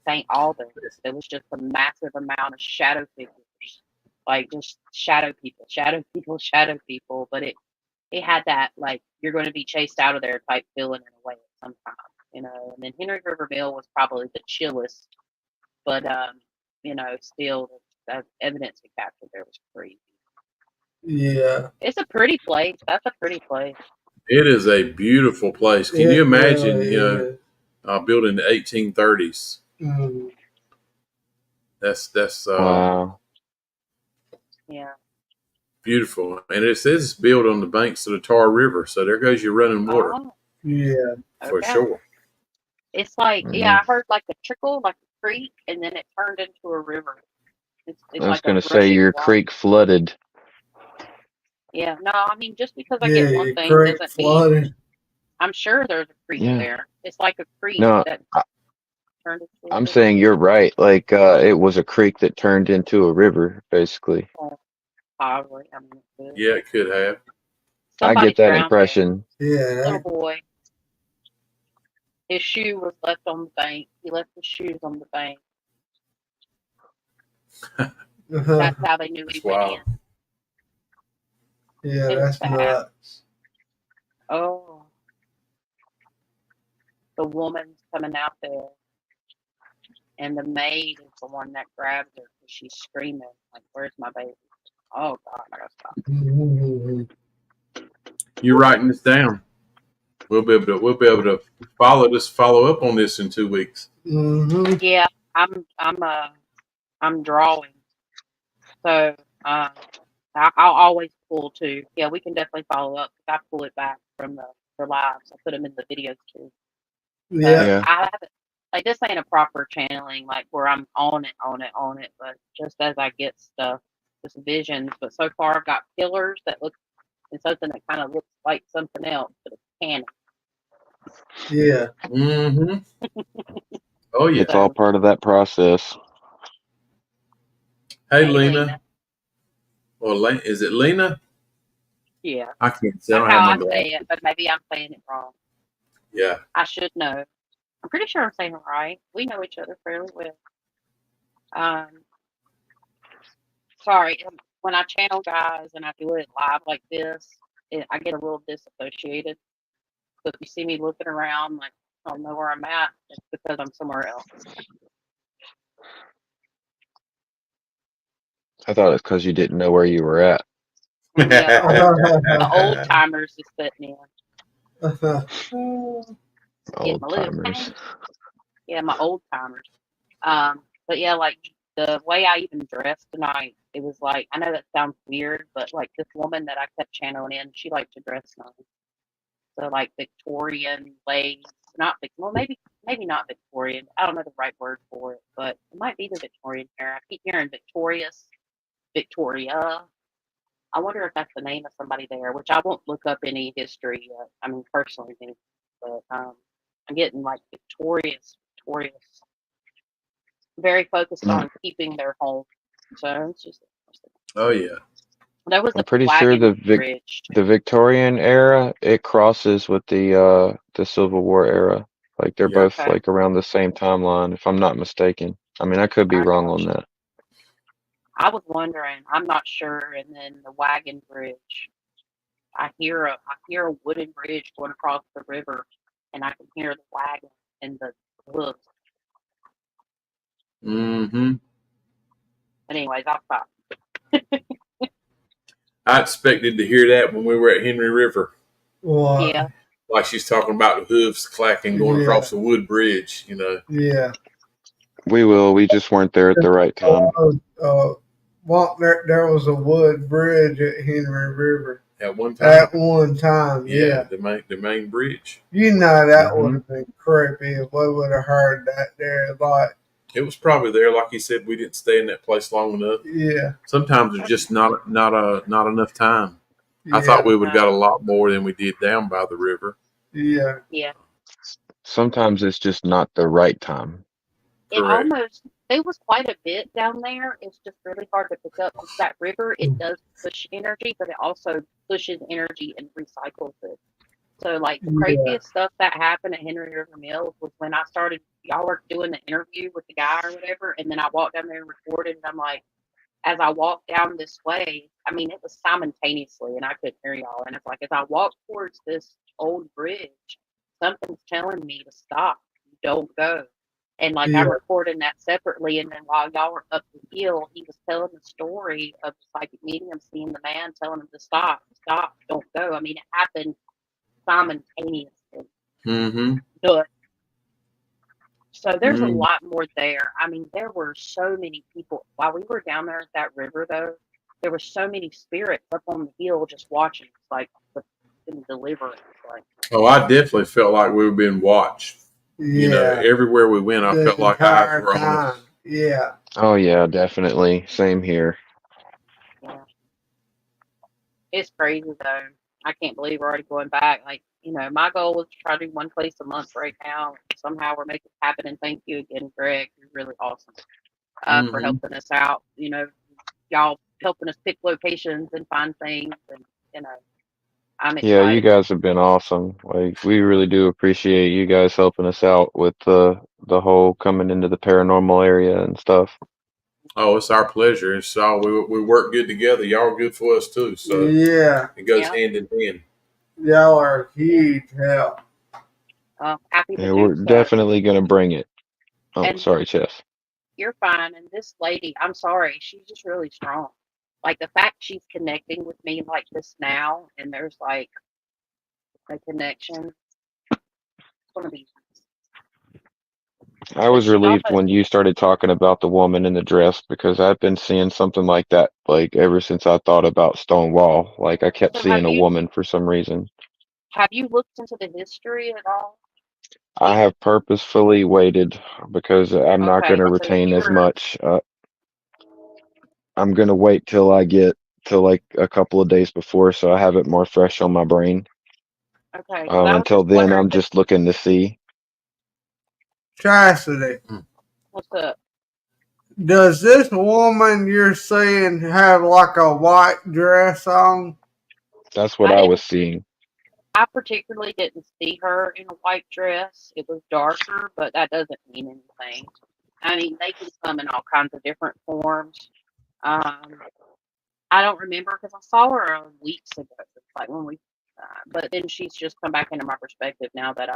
D: St. Albans, there was just a massive amount of shadow figures, like just shadow people. But it had that like you're going to be chased out of there type feeling in a way at some time, And then Henry River Mill was probably the chillest, but still the evidence we captured there was crazy.
B: Yeah.
D: It's a pretty place. That's a pretty place.
A: It is a beautiful place. Can you
B: It
A: imagine?
B: really is.
A: Built in the 1830s.
B: Mm.
A: That's
C: Wow.
D: Yeah.
A: beautiful, and it says it's built on the banks of the Tar River. So there goes your running water
D: Oh,
B: Yeah.
A: for
D: okay.
A: sure.
D: It's like,
C: Mhm.
D: I heard like a trickle, like a creek, and then it turned into a river. It's
C: I was
D: like a
C: going to say
D: rushing
C: your
D: water.
C: creek flooded.
D: Yeah, no, I mean, just because I
B: Yeah.
D: get one
B: Your
D: thing
B: creek
D: doesn't mean
B: flooded.
D: I'm sure there's a creek
C: Yeah.
D: there. It's like a creek
C: No,
D: that turned into a
C: I'm
D: river.
C: saying you're right. Like it was a creek that turned into a river, basically.
D: Oh, probably. I mean, it could.
A: Yeah, it could have.
C: I get
D: Somebody's
C: that
D: drowned there.
C: impression.
B: Yeah.
D: Little boy. His shoe was left on the bank. He left his shoes on the bank. That's how they knew he
A: That's
D: went
A: wild.
D: in.
B: Yeah.
D: It was
B: That's
D: bad.
B: nuts.
D: Oh, the woman's coming out there, and the maid is the one that grabs her because she's screaming, like, "Where's my baby?" Oh, God, I gotta stop.
B: Mhm.
A: You're writing this down. We'll be able to follow up on this in 2 weeks.
B: Mhm.
D: Yeah, I'm drawing. So I'll always pull too. Yeah, we can definitely follow up. I pull it back from the lives. I put them in the videos too.
B: Yeah.
C: Yeah.
D: I haven't, like, this ain't a proper channeling, like where I'm on it, on it, on it. But just as I get stuff, just visions. But so far, I've got pillars that look and something that kind of looks like something else, but it's canon.
B: Yeah.
A: Mm-hmm. Oh yeah.
C: It's all
D: So,
C: part of that process.
A: Hey,
D: hey,
A: Lena.
D: Lena.
A: Or is it Lena?
D: Yeah,
A: I can't say. I
D: that's
A: don't have
D: how
A: my
D: I
A: glasses.
D: say it, but maybe I'm saying it wrong.
A: Yeah.
D: I should know. I'm pretty sure I'm saying it right. We know each other fairly well. Um, sorry, when I channel guys and I do it live like this, I get a little disassociated. So if you see me looking around, like I don't know where I'm at, it's because I'm somewhere else.
C: I thought it's because you didn't know where you were at.
D: Yeah, the old timers is sitting in, getting
C: Old
D: a little
C: timers.
D: pain. Yeah, my old timers. But yeah, like the way I even dressed tonight, it was like I know that sounds weird, but like this woman that I kept channeling in, she liked to dress nice. So like Victorian lace, not well, maybe not Victorian. I don't know the right word for it, but it might be the Victorian era. I keep hearing victorious, Victoria. I wonder if that's the name of somebody there, which I won't look up any history. I mean, personally, but I'm getting like victorious, very focused
C: Mm,
D: on keeping their home. So it's just interesting.
A: Oh yeah.
D: There was
C: I'm
D: a
C: pretty sure
D: wagon bridge
C: the
D: too.
C: Victorian era it crosses with the Civil War era. Like they're
A: Yeah.
C: both
D: Okay,
C: like around the same timeline, if I'm not mistaken. I mean, I could be
D: I
C: wrong on
D: gotcha.
C: that.
D: I was wondering. I'm not sure. And then the wagon bridge. I hear a wooden bridge going across the river, and I can hear the wagon and the hooves.
A: Mm-hmm.
D: But anyways, I'll stop.
A: I expected to hear that when we were at Henry River.
B: What?
D: Yeah,
A: Like she's talking about the hooves clacking going
B: Yeah.
A: across the wood bridge, you know.
B: Yeah.
C: We will. We just weren't there at the right time.
B: There was a wood bridge at Henry River
A: At one time.
B: at one time.
A: Yeah,
B: Yeah.
A: the main bridge.
B: You know that would
C: Hmm.
B: have been creepy if we would have heard that there. Like,
A: It was probably there, like you said, we didn't stay in that place long enough.
B: yeah,
A: Sometimes there's just not enough time. I thought
B: yeah,
A: we would have got a
D: no,
A: lot more than we did down by the river.
B: yeah,
D: yeah.
C: Sometimes it's just not the right time.
D: It
A: Correct.
D: almost there was quite a bit down there. It's just really hard to pick up because that river it does push energy, but it also pushes energy and recycles it. So like the
B: yeah,
D: craziest stuff that happened at Henry River Mills was when I started y'all were doing the interview with the guy or whatever, and then I walked down there and recorded and I'm like, as I walked down this way, I mean it was simultaneously and I couldn't hear y'all. And it's like as I walked towards this old bridge, something's telling me to stop. Don't go. And like I'm
B: yeah,
D: recording that separately, and then while y'all were up the hill, he was telling the story of the psychic medium seeing the man telling him to stop, stop, don't go. I mean, it happened simultaneously.
A: Mm-hmm.
D: But so there's a
A: Mm.
D: lot more there. I mean, there were so many people while we were down there at that river, though. There were so many spirits up on the hill just watching, like the deliverance. Like,
A: Oh, I definitely felt like we were being watched. You know,
B: yeah.
A: everywhere we went, I
B: The
A: felt like eyes
B: entire
A: were on
B: time.
A: us.
B: Yeah,
C: Oh yeah, definitely. Same here.
D: yeah, it's crazy though. I can't believe we're already going back. Like, my goal is to try to do one place a month right now. Somehow we're making it happen. And thank you again, Greg. You're really awesome for
A: Mm-hmm.
D: helping us out. Y'all helping us pick locations and find things. And, I'm
C: Yeah, you
D: excited.
C: guys have been awesome. Like we really do appreciate you guys helping us out with the whole coming into the paranormal area and stuff.
A: Oh, it's our pleasure. It's all we work good together. Y'all are good for us too. So
B: yeah.
A: it goes
D: Yeah.
A: hand in hand.
B: Y'all are
D: Yeah.
B: huge help.
D: Happy to
C: Yeah,
D: do
C: we're
D: so.
C: definitely gonna bring it. Oh,
D: And
C: sorry, Chess.
D: you're fine. And this lady, I'm sorry, she's just really strong. Like the fact she's connecting with me like this now, and there's like a connection. It's one of these.
C: I
D: But
C: was
D: she
C: relieved
D: also
C: when you started talking about the woman in the dress because I've been seeing something like that like ever since I thought about Stonewall. Like I kept
D: so have
C: seeing a
D: you
C: woman for some reason.
D: looked into the history at all?
C: I
D: Even
C: have purposefully waited because I'm not going
D: okay,
C: to
D: so if
C: retain
D: you
C: as
D: were
C: much. I'm going to wait till I get to like a couple of days before so I have it more fresh on my brain.
D: okay, because I was
C: Until
D: just
C: then,
D: wondering
C: I'm
D: because
C: just looking to see.
B: Chastity,
D: what's up?
B: does this woman you're seeing have like a white dress on?
C: That's what
D: I
C: I was
D: didn't.
C: seeing.
D: I particularly didn't see her in a white dress. It was darker, but that doesn't mean anything. I mean, they can come in all kinds of different forms. Um, I don't remember because I saw her weeks ago, like when we. But then she's just come back into my perspective now that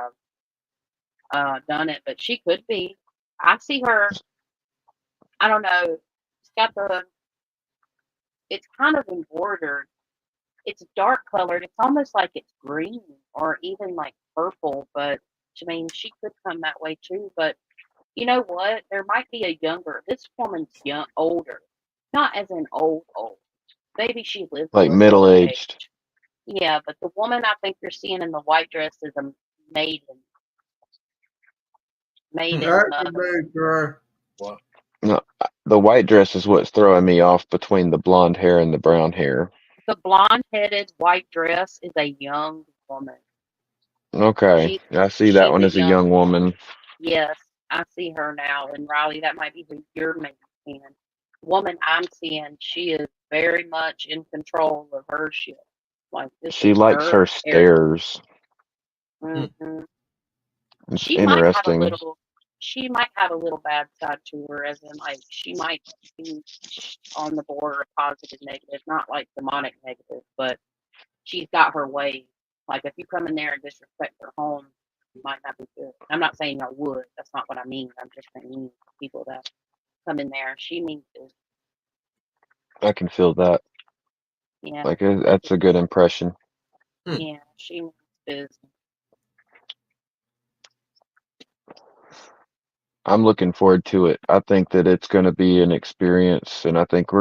D: I've done it. But she could be. I see her. I don't know. It's got the. It's kind of embroidered. It's dark colored. It's almost like it's green or even like purple. But I mean, she could come that way too. But you know what? There might be a younger. This woman's young, older, not as in old. Maybe she lives a
C: Like
D: little bit
C: middle
D: of
C: aged.
D: age. Yeah, but the woman I think you're seeing in the white dress is a maiden, maiden
B: That could
D: mother.
B: be true.
A: What?
C: No, the white dress is what's throwing me off between the blonde hair and the brown hair.
D: The blonde-headed white dress is a young woman.
C: Okay,
D: She
C: I see that
D: she's
C: one
D: a
C: as a
D: young
C: young
D: woman.
C: woman.
D: Yes, I see her now. And Riley, that might be who you're maybe seeing. Woman I'm seeing, she is very much in control of her shit. Like this
C: She
D: is
C: likes her
D: her area.
C: stairs.
A: Hmm.
D: hmm
C: It's
D: She might have a
C: interesting.
D: little. She might have a little bad side to her, as in like she might be on the border of positive negative, not like demonic negative, but she's got her ways. Like if you come in there and disrespect her home, you might not be good. I'm not saying I would. That's not what I mean. I'm just saying people that come in there. She means to,
C: I can feel that.
D: yeah,
C: Like
D: like
C: that's a good impression.
A: Hmm.
D: yeah, she means business.
C: I'm looking forward to it. I think that it's going to be an experience, and I think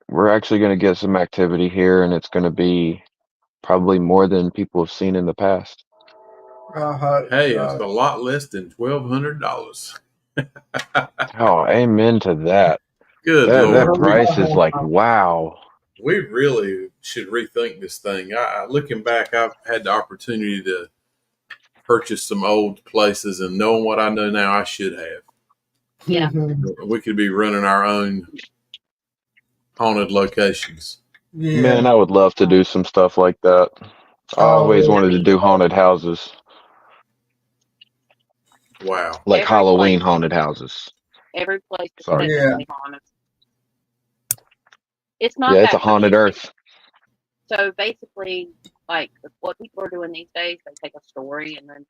C: we're actually going to get some activity here, and it's going to be probably more than people have seen in the past.
B: I hope
A: Hey, it's
B: so.
A: a lot less than $1,200.
C: Oh, amen to that.
A: Good
C: That
A: Lord,
C: price is like wow.
A: we really should rethink this thing. Looking back, I've had the opportunity to purchase some old places, and knowing what I know now, I should have.
D: Yeah,
A: We could be running our own haunted locations.
B: Yeah.
C: Man, I would love to do some stuff like that. I
B: Oh,
C: always
B: yeah.
D: I
C: wanted to
D: mean,
C: do haunted houses,
A: Wow.
C: like
D: every
C: Halloween
D: place,
C: haunted houses.
D: every place is
C: Sorry.
B: Yeah.
D: technically haunted. It's not
C: Yeah, it's a
D: that
C: haunted
D: much.
C: earth.
D: So basically, like what people are doing these days, they take a story and then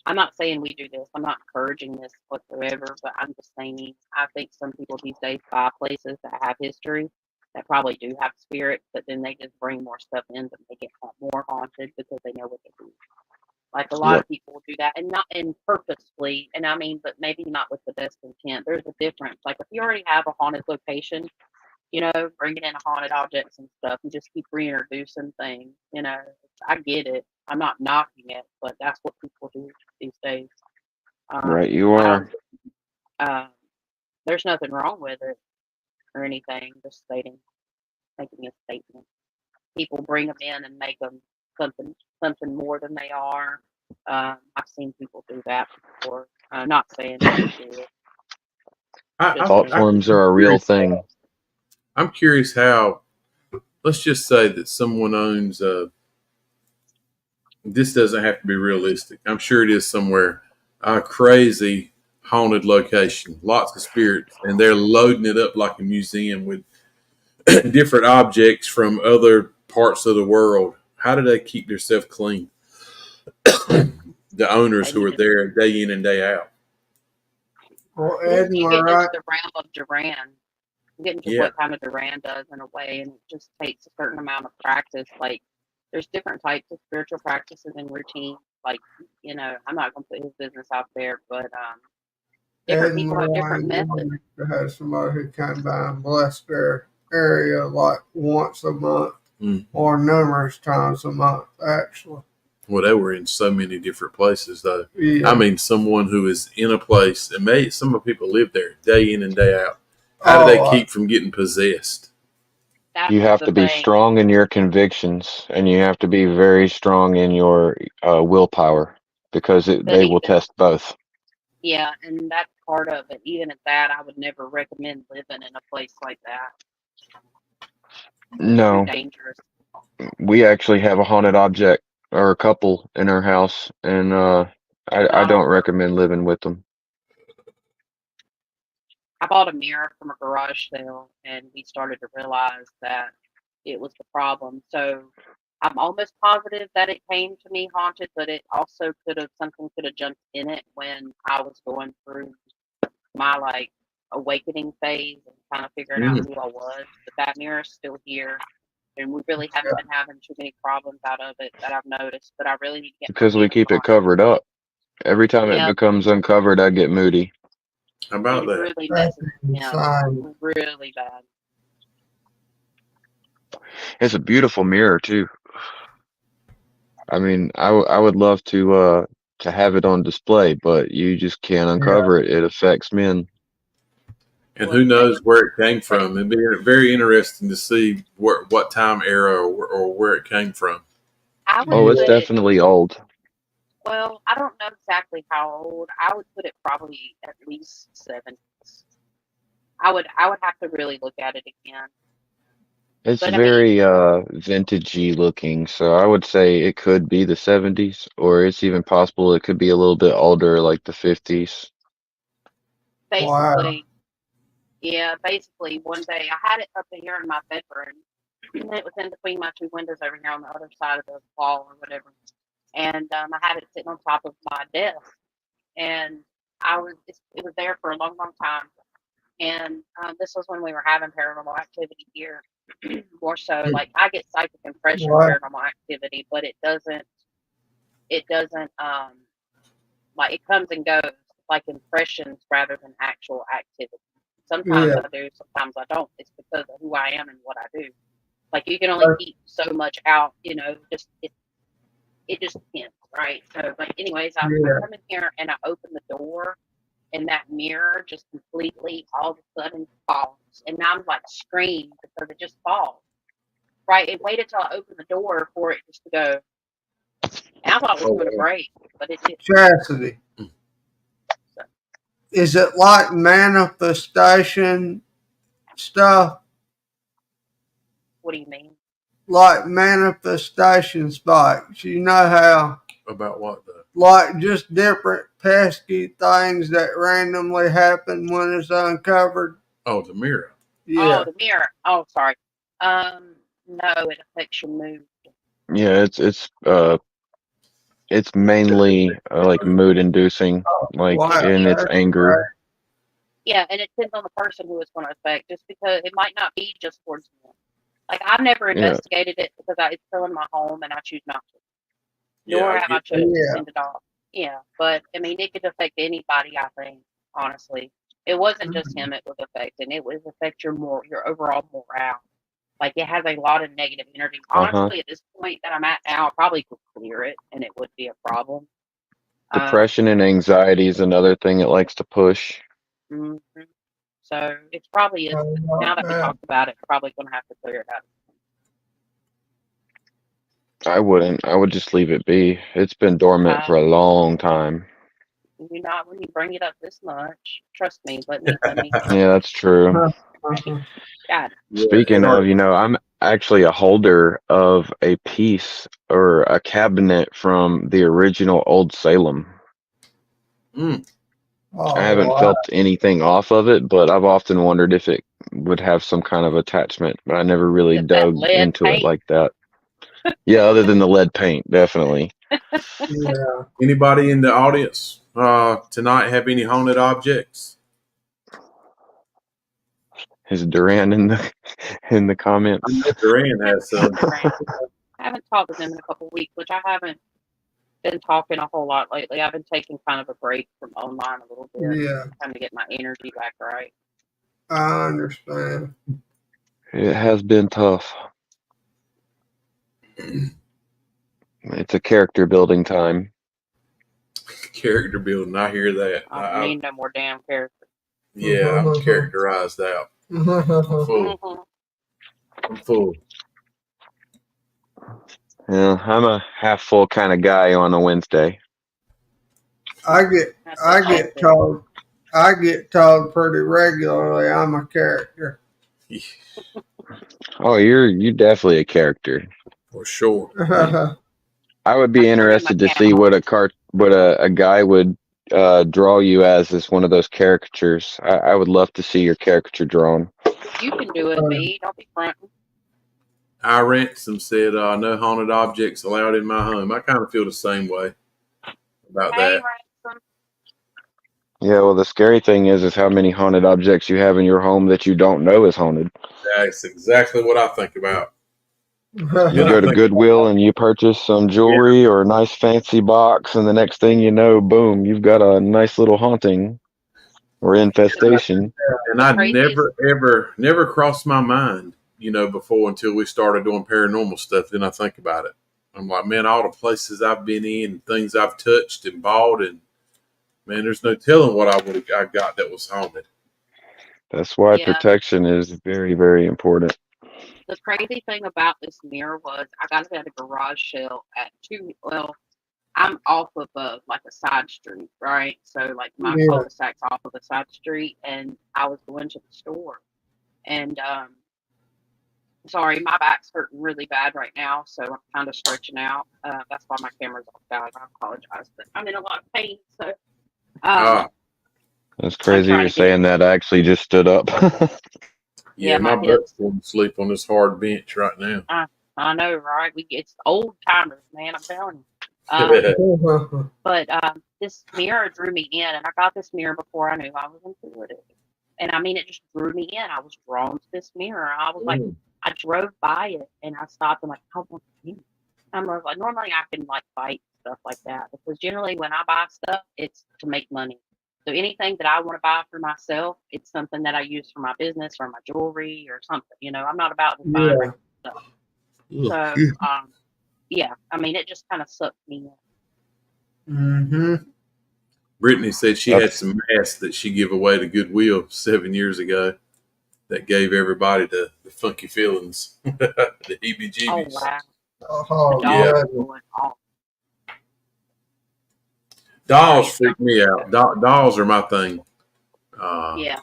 D: I'm not saying we do this. I'm not encouraging this whatsoever, but I'm just saying I think some people these days buy places that have history that probably do have spirits, but then they just bring more stuff in to make it more haunted because they know what they do. Like a lot
C: Yep.
D: of people will do that, and not and purposefully. And I mean, but maybe not with the best intent. There's a difference. Like if you already have a haunted location, bringing in haunted objects and stuff and just keep reintroducing things. I get it. I'm not knocking it, but that's what people do these days.
C: Right, you
D: I don't.
C: are.
D: Um, there's nothing wrong with it or anything. Just making a statement. People bring them in and make them something more than they are. I've seen people do that before. I'm not saying that you do it. Just
C: Thought
D: saying.
C: forms are a real thing.
A: I'm curious how. Let's just say that someone owns. This doesn't have to be realistic. I'm sure it is somewhere. A crazy haunted location, lots of spirits, and they're loading it up like a museum with different objects from other parts of the world. How do they keep themselves clean? The owners
D: They
A: who
D: need
A: are
D: to.
A: there day in and day out.
B: Well,
D: Well, you get into
B: Edinburgh,
D: the realm of Duran. Get into
A: Yeah.
D: what kind of Duran does in a way, and it just takes a certain amount of practice. Like there's different types of spiritual practices and routines. Like, I'm not gonna put his business out there, but different
B: And
D: people have different methods.
B: to have somebody who come by and bless their area like once a month or numerous times a month, actually.
A: Well, they were in so many different places, though.
B: Yeah.
A: I mean, someone who is in a place, and some of the people live there day in and day out. How do they keep from getting possessed?
C: You have to be strong in your convictions, and you have to be very strong in your willpower, because they will test both.
D: Yeah, and that's part of it. Even at that, I would never recommend living in a place like that.
C: No.
D: Too dangerous.
C: We actually have a haunted object or a couple in our house, and I don't recommend living with them.
D: I bought a mirror from a garage sale, and we started to realize that it was the problem. So I'm almost positive that it came to me haunted, but it also something could have jumped in it when I was going through my awakening phase and kind of figuring out who I was. But that mirror's still here, and we really haven't been having too many problems out of it that I've noticed. But I really need to get
C: because we keep it covered up. Every time it becomes uncovered, I get moody.
A: How about that?
D: Really messes me up. Really bad.
C: It's a beautiful mirror too. I mean, I would love to have it on display, but you just can't uncover it. It affects men.
A: And who knows where it came from? It'd be very interesting to see what time era or where it came from.
C: It's definitely old.
D: Well, I don't know exactly how old. I would put it probably at least 70s. I would have to really look at it again.
C: It's very vintagey looking, so I would say it could be the 70s, or it's even possible it could be a little bit older, like the 50s.
D: Basically, basically one day I had it up here in my bedroom, and it was in between my two windows over here on the other side of the wall or whatever. And I had it sitting on top of my desk, and it was there for a long, long time. And this was when we were having paranormal activity here. More so, like I get psychic impression paranormal activity, but it doesn't like it comes and goes, like impressions rather than actual activity. Sometimes I do, sometimes I don't. It's because of who I am and what I do. Like you can only keep so much out, just it just depends, right? So, but anyways, I come in here and I open the door, and that mirror just completely all of a sudden falls, and I'm like scream because it just falls. Right? It waited till I opened the door for it just to go. And I thought it was going to break, but it didn't.
B: Chastity. So. Is it like manifestation stuff?
D: What do you mean?
B: Like manifestation spikes. You know how?
A: About what though?
B: Like just different pesky things that randomly happen when it's uncovered.
A: Oh, the mirror.
B: Yeah.
D: Oh, the mirror. Oh, sorry. No, it affects your mood.
C: Yeah, it's mainly like mood inducing, and it's anger.
D: Yeah, and it depends on the person who it's going to affect, just because it might not be just towards me. Like I've never investigated it because it's still in my home and I choose not to. Nor have I chosen to send it off. Yeah, but I mean, it could affect anybody. I think honestly, it wasn't just him. It was affecting. It would affect your overall morale. Like it has a lot of negative energy. Honestly, at this point that I'm at now, I probably could clear it and it would be a problem.
C: Depression and anxiety is another thing it likes to push.
D: Mm-hmm. So it's probably now that we talked about it, probably going to have to clear it out.
C: I wouldn't. I would just leave it be. It's been dormant for a long time.
D: You're not when you bring it up this much. Trust me. Let me.
C: Yeah, that's true.
D: God.
C: Speaking of, I'm actually a holder of a piece or a cabinet from the original Old Salem. I haven't felt anything off of it, but I've often wondered if it would have some kind of attachment, but I never really dug into it like that. Yeah, other than the lead paint, definitely.
B: Yeah.
A: Anybody in the audience tonight have any haunted objects?
C: Is Duran in the comments?
A: I know Duran has some.
D: I haven't talked with him in a couple of weeks, which I haven't been talking a whole lot lately. I've been taking kind of a break from online a little bit,
B: Yeah,
D: trying to get my energy back right.
B: I understand.
C: It has been tough. It's a character building time.
A: Character building. I hear that.
D: I don't need no more damn character.
A: Yeah, I'm characterized out. I'm full.
D: Mhm.
A: I'm full.
C: Yeah, I'm a half full kind of guy on a Wednesday.
B: I get
D: That's what I said.
B: told pretty regularly I'm a character.
C: Oh, you're definitely a character.
A: For sure.
C: I would be
D: I turned in my
C: interested to see
D: camera.
C: what a guy would draw you as one of those caricatures. I would love to see your caricature drawn.
D: You can do it, B. Don't be fronting.
A: I Ransom said, no haunted objects allowed in my home. I kind of feel the same way about
D: Hey,
A: that.
D: Ransom.
C: Yeah, well, the scary thing is how many haunted objects you have in your home that you don't know is haunted.
A: That's exactly what I think about.
C: You go to Goodwill and you purchase some jewelry or a nice fancy box, and the next thing you know, boom, you've got a nice little haunting or infestation.
A: And I
D: Craziest.
A: never crossed my mind, before until we started doing paranormal stuff. Then I think about it. I'm like, man, all the places I've been in, things I've touched and bought, and man, there's no telling what I got that was haunted.
C: That's why
D: Yeah.
C: protection is very, very important.
D: The crazy thing about this mirror was I got it at a garage sale at I'm off of like a side street, right? So like my
B: Yeah.
D: cul-de-sac's off of a side street, and I was going to the store, and sorry, my back's hurting really bad right now, so I'm kind of stretching out. That's why my camera's off down. I apologize, but I'm in a lot of pain. So
C: That's crazy
D: trying
C: you're
D: to get
C: saying that. I actually just stood up.
A: Yeah, my
D: my
A: butt's going to sleep on this hard bench right now.
D: I know, right? It's old timers, man. I'm telling you. But this mirror drew me in, and I got this mirror before I knew I was intuitive. And I mean, it just drew me in. I was drawn to this mirror. I was like, I drove by it, and I stopped and like, I want to. I'm like, normally I can like fight stuff like that, because generally when I buy stuff, it's to make money. So anything that I want to buy for myself, it's something that I use for my business or my jewelry or something. I'm not about to buy random stuff. So yeah, I mean, it just kind of sucked me in.
B: Mm-hmm.
A: Brittany said she had some masks that she gave away to Goodwill 7 years ago that gave everybody the funky feelings, the heebie-jeebies.
D: Oh, wow.
B: Oh,
A: Yeah. Dolls freak me out. Dolls are my thing.
D: Yeah.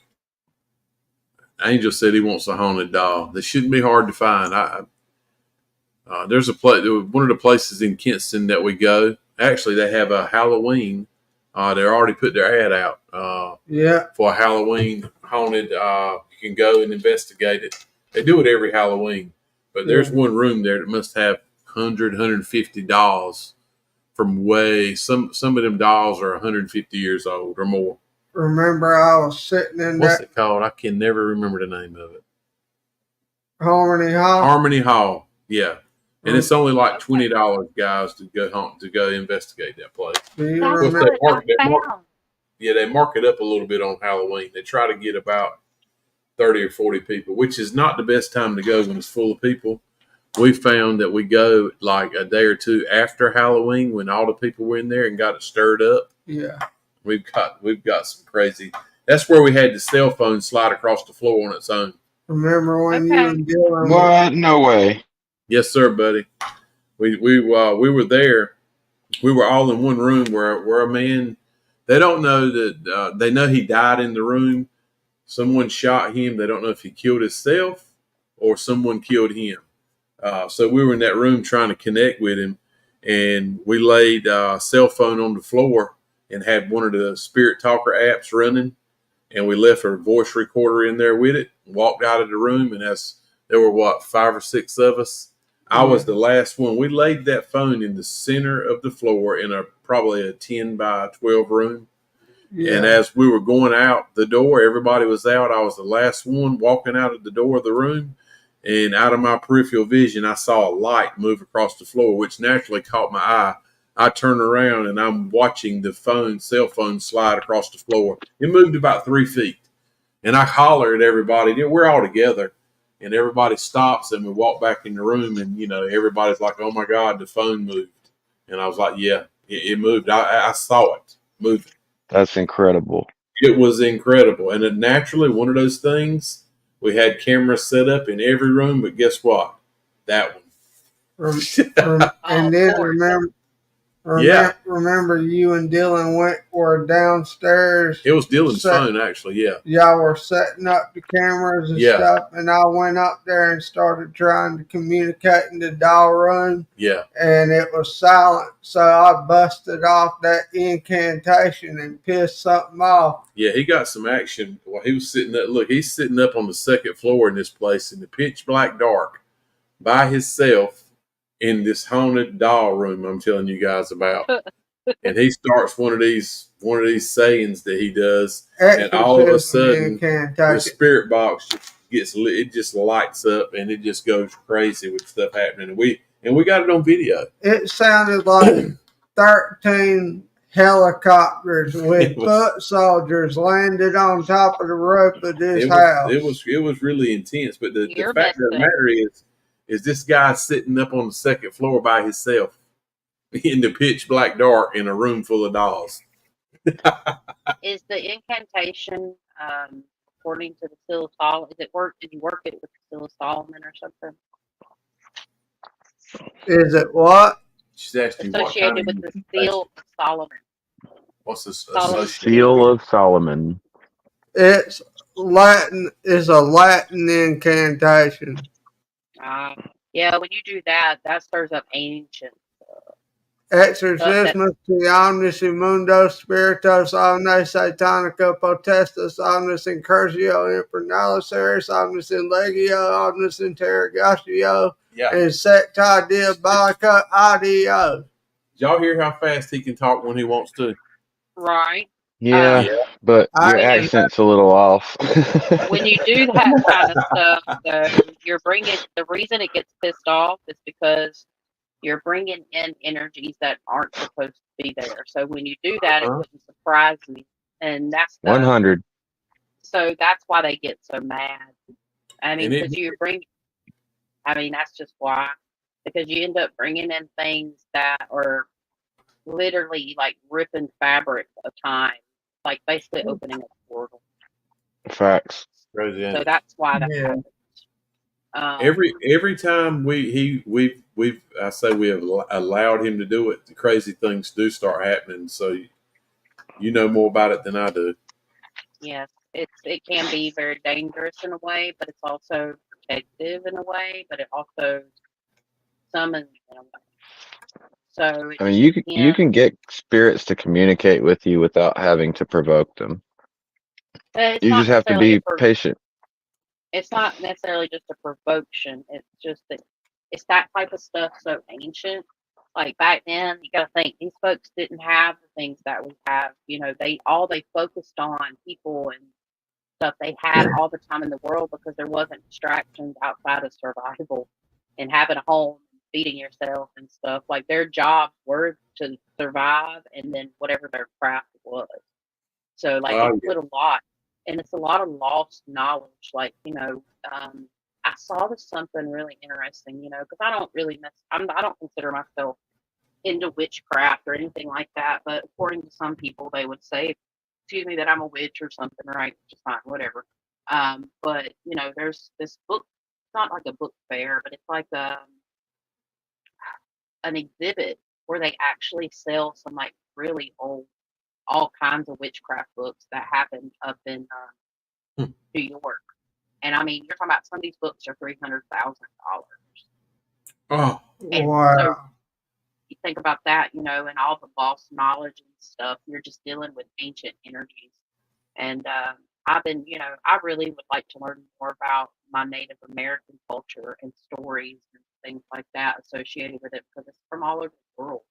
A: Angel said he wants a haunted doll. They shouldn't be hard to find. There's a place, one of the places in Kinston that we go. Actually, they have a Halloween. They already put their ad out for a Halloween haunted. You can go and investigate it. They do it every Halloween. But there's one room there that must have 100, 150 dolls from some of them dolls are 150 years old or more.
B: Remember, I was sitting in
A: What's it called? I can never remember the name of it.
B: Harmony Hall.
A: Harmony Hall, yeah. And it's only like $20, guys, to go investigate that place.
B: Do you
A: Of course,
B: remember?
A: they mark it up a little bit on Halloween. They try to get about 30 or 40 people, which is not the best time to go when it's full of people. We found that we go like a day or two after Halloween when all the people were in there and got it stirred up.
B: Yeah.
A: We've got some crazy. That's where we had the cell phone slide across the floor on its own.
B: Remember when you and Dylan?
C: What? No way.
A: Yes, sir, buddy. We were there. We were all in one room where a man. They don't know that they know he died in the room. Someone shot him. They don't know if he killed himself or someone killed him. So we were in that room trying to connect with him, and we laid a cell phone on the floor and had one of the Spirit Talker apps running, and we left a voice recorder in there with it, walked out of the room, and as there were, 5 or 6 of us, I was the last one. We laid that phone in the center of the floor in probably a 10 by 12 room. Yeah. And as we were going out the door, everybody was out. I was the last one walking out of the door of the room. And out of my peripheral vision, I saw a light move across the floor, which naturally caught my eye. I turn around and I'm watching the cell phone slide across the floor. It moved about 3 feet. And I holler at everybody. We're all together. And everybody stops and we walk back in the room. And, everybody's like, oh, my God, the phone moved. And I was like, yeah, it moved. I saw it moving.
C: That's incredible.
A: It was incredible. And naturally, one of those things, we had cameras set up in every room. But guess what? That one.
B: And then remember you and Dylan were downstairs.
A: It was Dylan's phone, actually, yeah.
B: Y'all were setting up the cameras and stuff, and I went up there and started trying to communicate in the doll room.
A: Yeah.
B: And it was silent, so I busted off that incantation and pissed something off.
A: Yeah, he got some action while he was sitting up. Look, he's sitting up on the second floor in this place in the pitch black dark by himself in this haunted doll room I'm telling you guys about. And he starts one of these sayings that he does, and all of a sudden the spirit box just lights up and it just goes crazy with stuff happening. And we got it on video.
B: It sounded like 13 helicopters with foot soldiers landed on top of the roof of this house.
A: It was really intense. But the fact of the matter is this guy sitting up on the second floor by himself in the pitch black dark in a room full of dolls.
D: Is the incantation according to the Seal of Solomon? Did you work it with the Seal of Solomon or something?
B: Is it what?
A: She's asking
D: associated with the Seal of Solomon.
A: What's this?
C: Seal of Solomon.
B: It's Latin. Is a Latin incantation.
D: Yeah, when you do that, that stirs up ancient.
B: Exorcismus to omnis immundo spiritus omnes satanica potestas omnis incursion infernalis eris omnis in legio omnis interrogatio and secta diabolica audio.
A: Did y'all hear how fast he can talk when he wants to?
D: Right.
C: Yeah, but your accent's a little off.
D: When you do that kind of stuff, though, the reason it gets pissed off is because you're bringing in energies that aren't supposed to be there. So when you do that, it wouldn't surprise me. And that's
C: 100.
D: So that's why they get so mad. I mean, that's just why. Because you end up bringing in things that are literally like ripping fabric of time, like basically opening a portal.
C: Facts.
D: So that's why that happens.
A: Every time we have allowed him to do it, the crazy things do start happening. So you know more about it than I do.
D: Yes, it can be very dangerous in a way, but it's also protective in a way, but it also summons in a way. So
C: I mean, you can get spirits to communicate with you without having to provoke them. You just have to be patient.
D: It's not necessarily just a provocation. It's just that it's that type of stuff so ancient. Like back then, you got to think these folks didn't have the things that we have. They focused on people and stuff they had all the time in the world because there wasn't distractions outside of survival and having a home, feeding yourself and stuff. Like their jobs were to survive and then whatever their craft was. So it put a lot. And it's a lot of lost knowledge. Like, I saw something really interesting, because I don't really I don't consider myself into witchcraft or anything like that. But according to some people, they would say, that I'm a witch or something, right? Which is fine, whatever. But, there's this book. It's not like a book fair, but it's like an exhibit where they actually sell some like really old all kinds of witchcraft books that happened up in New York. And I mean, you're talking about some of these books are $300,000.
A: Oh,
B: wow. So
D: you think about that, and all the lost knowledge and stuff, you're just dealing with ancient energies. And I really would like to learn more about my Native American culture and stories and things like that associated with it because it's from all over the world.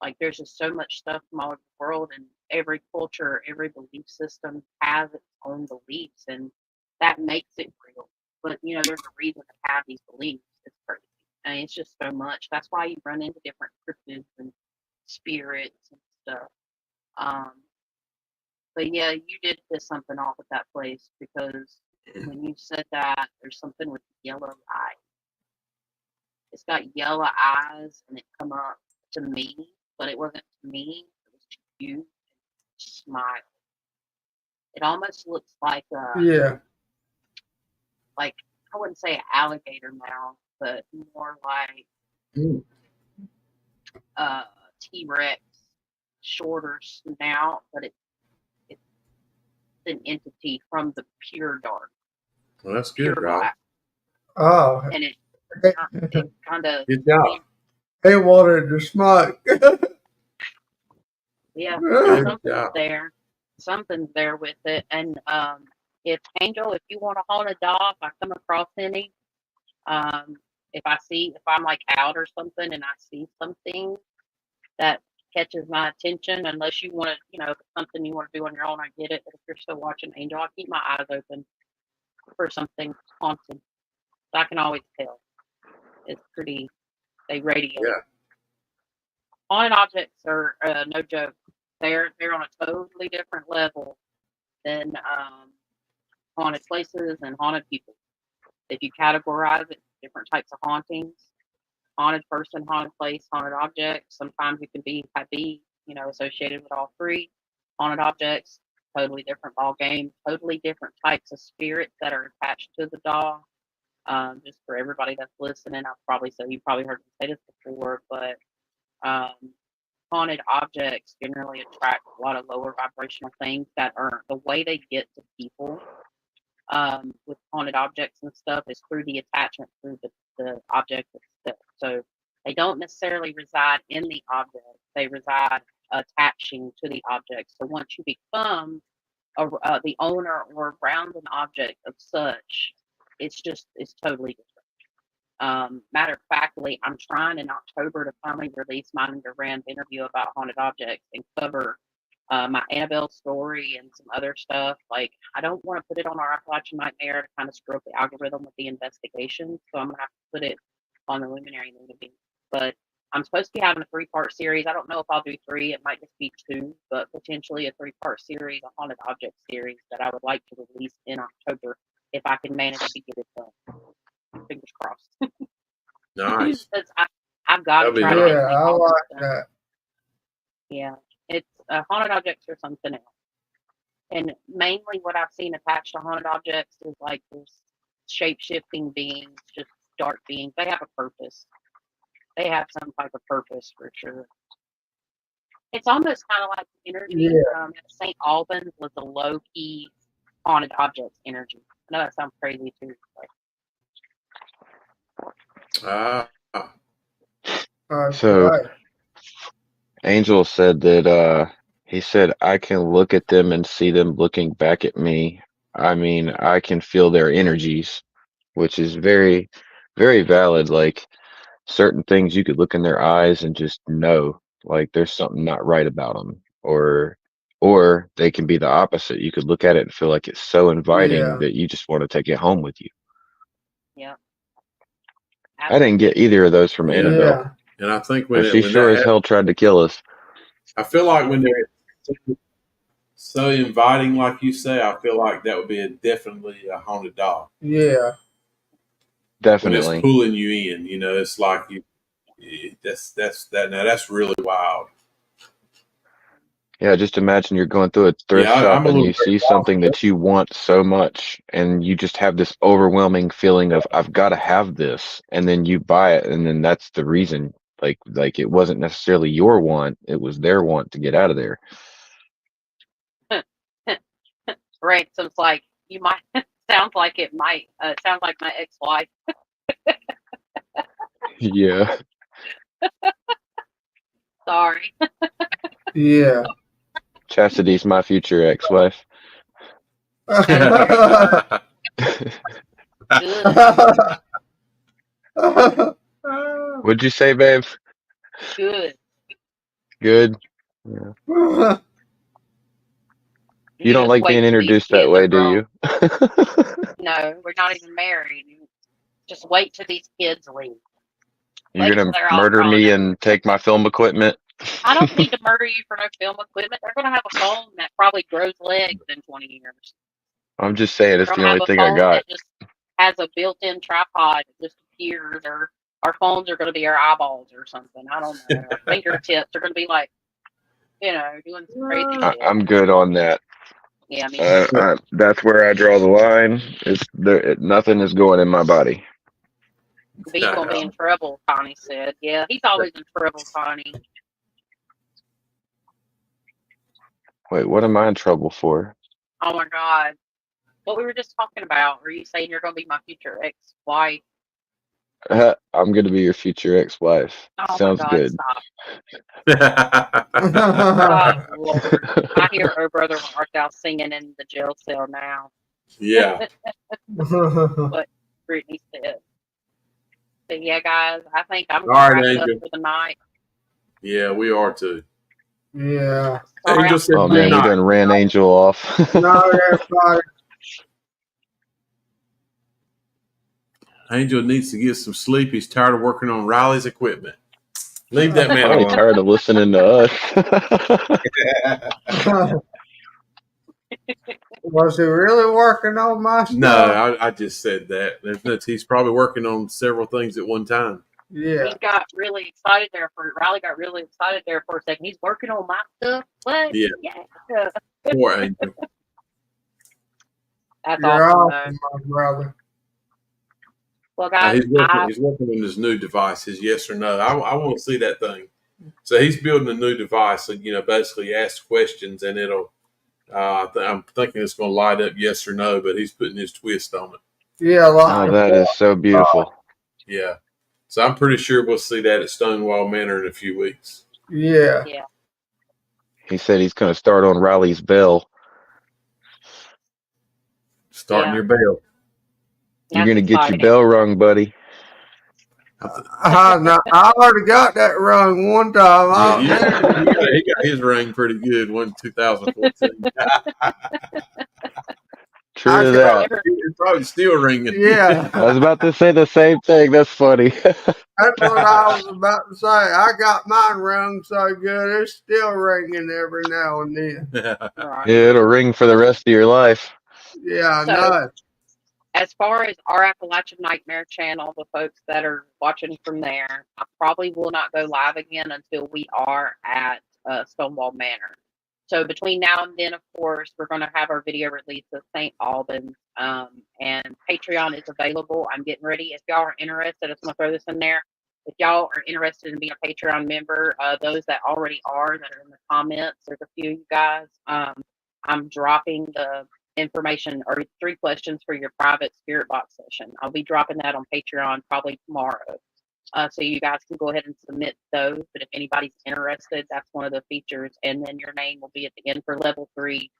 D: Like there's just so much stuff from all over the world, and every culture, every belief system has its own beliefs, and that makes it real. But there's a reason to have these beliefs. It's crazy. I mean, it's just so much. That's why you run into different cryptids and spirits and stuff. Um, but yeah, you did piss something off at that place because when you said that, there's something with yellow eyes. It's got yellow eyes, and it come up to me, but it wasn't to me. It was to you. Smile. It almost looks like
B: Yeah.
D: like I wouldn't say an alligator mouth, but more like T-Rex, shorter snout, but it's an entity from the pure dark,
A: Well, that's
D: pure
A: good, Rob.
D: black,
B: Oh,
D: and it
B: he
D: kind of
A: Good job.
B: wanted to smoke.
D: yeah,
A: Good
D: something's
A: job.
D: there, something's there with it, and if Angel, if you want to haul a dog, if I come across any, um, if I'm like out or something and I see something that catches my attention, unless you want to, if it's something you want to do on your own, I get it. But if you're still watching Angel, I keep my eyes open for something haunted. So I can always tell. It's pretty, they radiate.
A: Yeah.
D: Haunted objects are no joke. They're on a totally different level than haunted places and haunted people. If you categorize it, different types of hauntings, haunted person, haunted place, haunted object. Sometimes it can be associated with all three. Haunted objects, totally different ball game, totally different types of spirits that are attached to the doll. Just for everybody that's listening, you probably heard me say this before, but haunted objects generally attract a lot of lower vibrational things that are the way they get to people. With haunted objects and stuff is through the attachment through the object itself. So they don't necessarily reside in the object; they reside attaching to the object. So once you become the owner or around an object of such, it's totally different. Matter of factly, I'm trying in October to finally release my underground interview about haunted objects and cover my Annabelle story and some other stuff. Like, I don't want to put it on our Appalachian Nightmare to kind of screw up the algorithm with the investigation, so I'm gonna have to put it on the Luminary movie. But I'm supposed to be having a 3-part series. I don't know if I'll do 3. It might just be 2, but potentially a 3-part series, a haunted object series that I would like to release in October if I can manage to get it done. Fingers crossed.
A: Nice.
D: I've got to try to
B: Yeah, I like that.
D: Yeah, it's haunted objects or something else. And mainly what I've seen attached to haunted objects is like this shape-shifting beings, just dark beings. They have a purpose. They have some type of purpose for sure. It's almost kind of like the energy at St. Albans was a low-key haunted objects energy. I know that sounds crazy too.
C: So Angel said that he said I can look at them and see them looking back at me. I mean, I can feel their energies, which is very, very valid. Like certain things you could look in their eyes and just know like there's something not right about them, or they can be the opposite. You could look at it and feel like it's so inviting that you just want to take it home with you.
D: Yeah.
C: I didn't get either of those from Annabelle.
A: And I think
C: she sure as hell tried to kill us.
A: I feel like when they're so inviting, like you say, I feel like that would be definitely a haunted dog.
B: Yeah.
C: Definitely.
A: When it's pulling you in, it's like that's really wild.
C: Yeah, just imagine you're going through a thrift shop and you see something that you want so much, and you just have this overwhelming feeling of I've got to have this, and then you buy it, and then that's the reason. Like it wasn't necessarily your want; it was their want to get out of there.
D: Right. So it's like you might sounds like it might sound like my ex-wife.
C: Yeah.
D: Sorry.
B: Yeah.
C: Chastity's my future ex-wife. What'd you say, babe?
D: Good.
C: Good. Yeah. You don't like being introduced that way, do you?
D: No, we're not even married. Just wait till these kids leave.
C: You're gonna murder me and take my film equipment?
D: I don't need to murder you for no film equipment. They're going to have a phone that probably grows legs in 20 years.
C: I'm just saying, it's
D: They're
C: the
D: going to
C: only
D: have a
C: thing I
D: phone
C: got.
D: that just has a built-in tripod that just appears, or our phones are going to be our eyeballs or something. I don't know. Our fingertips are going to be like, doing some crazy shit.
C: I'm good on that.
D: Yeah, me too.
C: That's where I draw the line. Nothing is going in my body.
D: But you're going to be in trouble, Connie said. Yeah, he's always in trouble, Connie.
C: Wait, what am I in trouble for?
D: Oh, my God. What we were just talking about. Are you saying you're going to be my future ex-wife?
C: I'm going to be your future ex-wife.
D: Oh,
C: Sounds
D: my God,
C: good.
D: stop. Oh, Lord. I hear her brother Martha singing in the jail cell now.
A: Yeah.
D: What Brittany said. But yeah, guys, I think I'm
A: All
D: going to
A: right,
D: wrap it up
A: Angel.
D: for the night.
A: Yeah, we are too.
B: Yeah.
D: Sorry,
A: Angel
D: I'm
A: said
C: Oh
A: good
C: man, he
A: night.
C: done ran Angel off.
B: No, everybody.
A: Angel needs to get some sleep. He's tired of working on Riley's equipment. Leave that man
C: Probably
A: alone.
C: tired of listening to us.
B: Was he really working on my stuff?
A: No, I just said that. He's probably working on several things at one time.
B: Yeah.
D: He got really excited there Riley got really excited there for a second. He's working on my stuff. What?
A: Yeah. Poor Angel.
D: That's
B: You're
D: awesome,
B: awesome, my brother.
D: Well, guys,
A: He's working on his new device, his yes or no. I want to see that thing. So he's building a new device that, basically asks questions and it'll, I'm thinking it's going to light up yes or no, but he's putting his twist on it.
B: Yeah,
C: Oh, that is so beautiful.
A: Yeah. So I'm pretty sure we'll see that at Stonewall Manor in a few weeks.
B: Yeah.
C: He said he's going to start on Riley's bell.
A: Starting your bell.
C: You're going to get your bell rung, buddy.
B: No, I already got that rung one time.
A: He got his ring pretty good, 2014.
C: True to that.
A: It's probably still ringing.
B: Yeah.
C: I was about to say the same thing. That's funny.
B: That's what I was about to say. I got mine rung so good, it's still ringing every now and then.
C: Yeah, it'll ring for the rest of your life.
B: Yeah, I know.
D: As far as our Appalachian Nightmare channel, the folks that are watching from there, I probably will not go live again until we are at Stonewall Manor. So between now and then, of course, we're going to have our video release of St. Albans, and Patreon is available. I'm getting ready. If y'all are interested, I just want to throw this in there. If y'all are interested in being a Patreon member, those that already are, that are in the comments, there's a few of you guys. I'm dropping the information or 3 questions for your private spirit box session. I'll be dropping that on Patreon probably tomorrow. So you guys can go ahead and submit those. But if anybody's interested, that's one of the features. And then your name will be at the end for level 3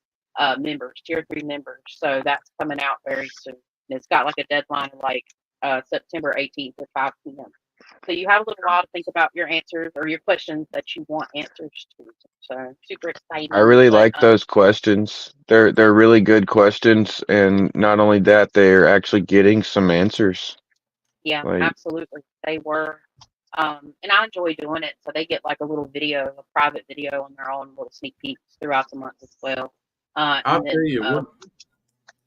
D: members, tier 3 members. So that's coming out very soon. And it's got like a deadline of like September 18th at 5 p.m. So you have a little while to think about your answers or your questions that you want answers to. So super exciting.
C: I really like those questions. They're really good questions, and not only that, they're actually getting some answers.
D: Yeah, absolutely. They were. And I enjoy doing it. So they get like a little video, a private video on their own little sneak peeks throughout the month as well.
A: I'll tell you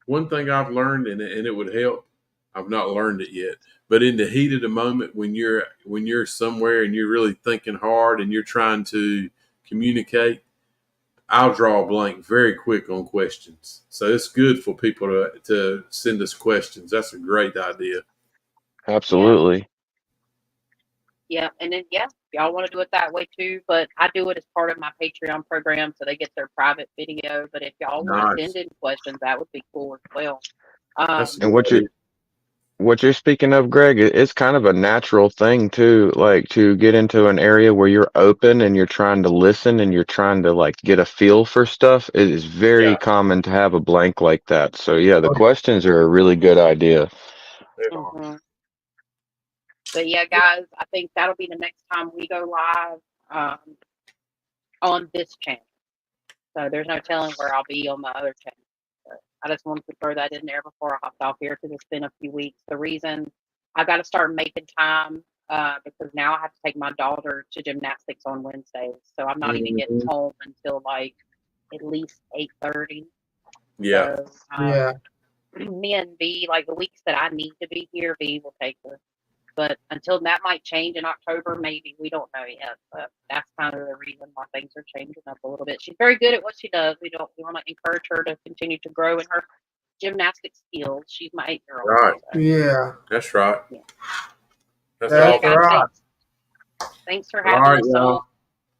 A: one thing I've learned, and it would help. I've not learned it yet, but in the heat of the moment, when you're somewhere and you're really thinking hard and you're trying to communicate, I'll draw a blank very quick on questions. So it's good for people to send us questions. That's a great idea.
C: Absolutely.
D: Yeah, and then y'all want to do it that way too, but I do it as part of my Patreon program, so they get their private video. But if y'all want to send in questions, that would be cool as well.
C: And what you're speaking of, Greg, it's kind of a natural thing too, like to get into an area where you're open and you're trying to listen and you're trying to like get a feel for stuff. It is very common to have a blank like that. So yeah, the questions are a really good idea.
D: Mm-hmm. But yeah, guys, I think that'll be the next time we go live on this channel. So there's no telling where I'll be on my other channel. I just wanted to throw that in there before I hopped off here because it's been a few weeks. The reason I've got to start making time because now I have to take my daughter to gymnastics on Wednesdays, so I'm not even getting home until like at least 8:30.
A: Yeah.
D: So,
B: Yeah.
D: me and V, like the weeks that I need to be here, V will take her. But until that might change in October, maybe we don't know yet. But that's kind of the reason why things are changing up a little bit. She's very good at what she does. We want to encourage her to continue to grow in her gymnastics skills. She's my 8-year-old.
A: Right.
D: So.
B: Yeah.
A: That's right.
D: Yeah.
A: That's
B: That's
A: awesome.
B: right.
D: Thanks for
A: All
D: having
A: right,
D: us
A: y'all.
D: on.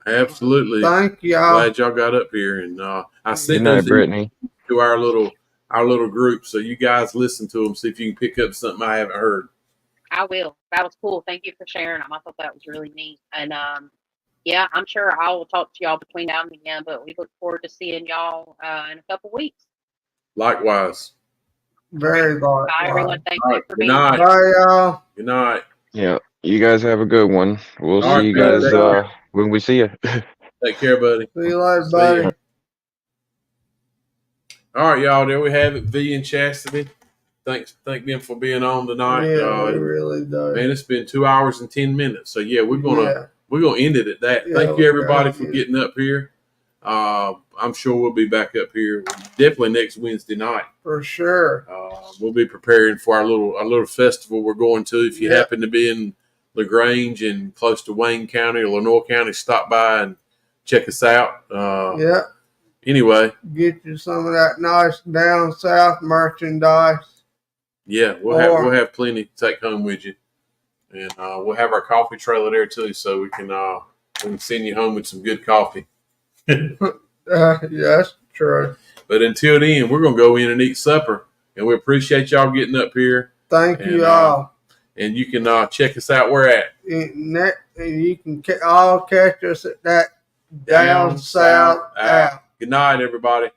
A: Absolutely.
B: Thank y'all.
A: Glad y'all got up here, and I sent
C: Good night,
A: those
C: Brittany.
A: to our little group, so you guys listen to them. See if you can pick up something I haven't heard.
D: I will. That was cool. Thank you for sharing them. I thought that was really neat. And yeah, I'm sure I will talk to y'all between now and then. But we look forward to seeing y'all in a couple weeks.
A: Likewise.
B: Very likewise.
D: Bye, everyone. Thank
A: All
D: you
A: right.
D: for
A: Good
D: being
A: night.
D: here.
B: Bye, y'all.
A: Good night.
C: Yeah, you guys have a good one. We'll
A: All
C: see
A: right,
C: you
A: man.
C: guys when we see you.
A: Take care, buddy.
B: See you later,
A: See
B: buddy.
A: ya. All right, y'all. There we have it. V and Chastity. Thank them for being on tonight.
B: Yeah, we really do.
A: Man, it's been 2 hours and 10 minutes. So yeah, we're gonna end it at that.
B: Yeah,
A: Thank you everybody for getting up here. I'm sure we'll be back up here definitely next Wednesday night.
B: For sure.
A: We'll be preparing for our little festival we're going to. If you happen to be in LaGrange and close to Wayne County or Lenoir County, stop by and check us out. Anyway,
B: get you some of that nice down south merchandise.
A: Yeah, we'll have plenty to take home with you, and we'll have our coffee trailer there too, so we can send you home with some good coffee.
B: That's true.
A: But until then, we're gonna go in and eat supper, and we appreciate y'all getting up here.
B: Thank you all.
A: And you can check us out. Where at?
B: And you can all catch us at that down south out.
A: Good night, everybody.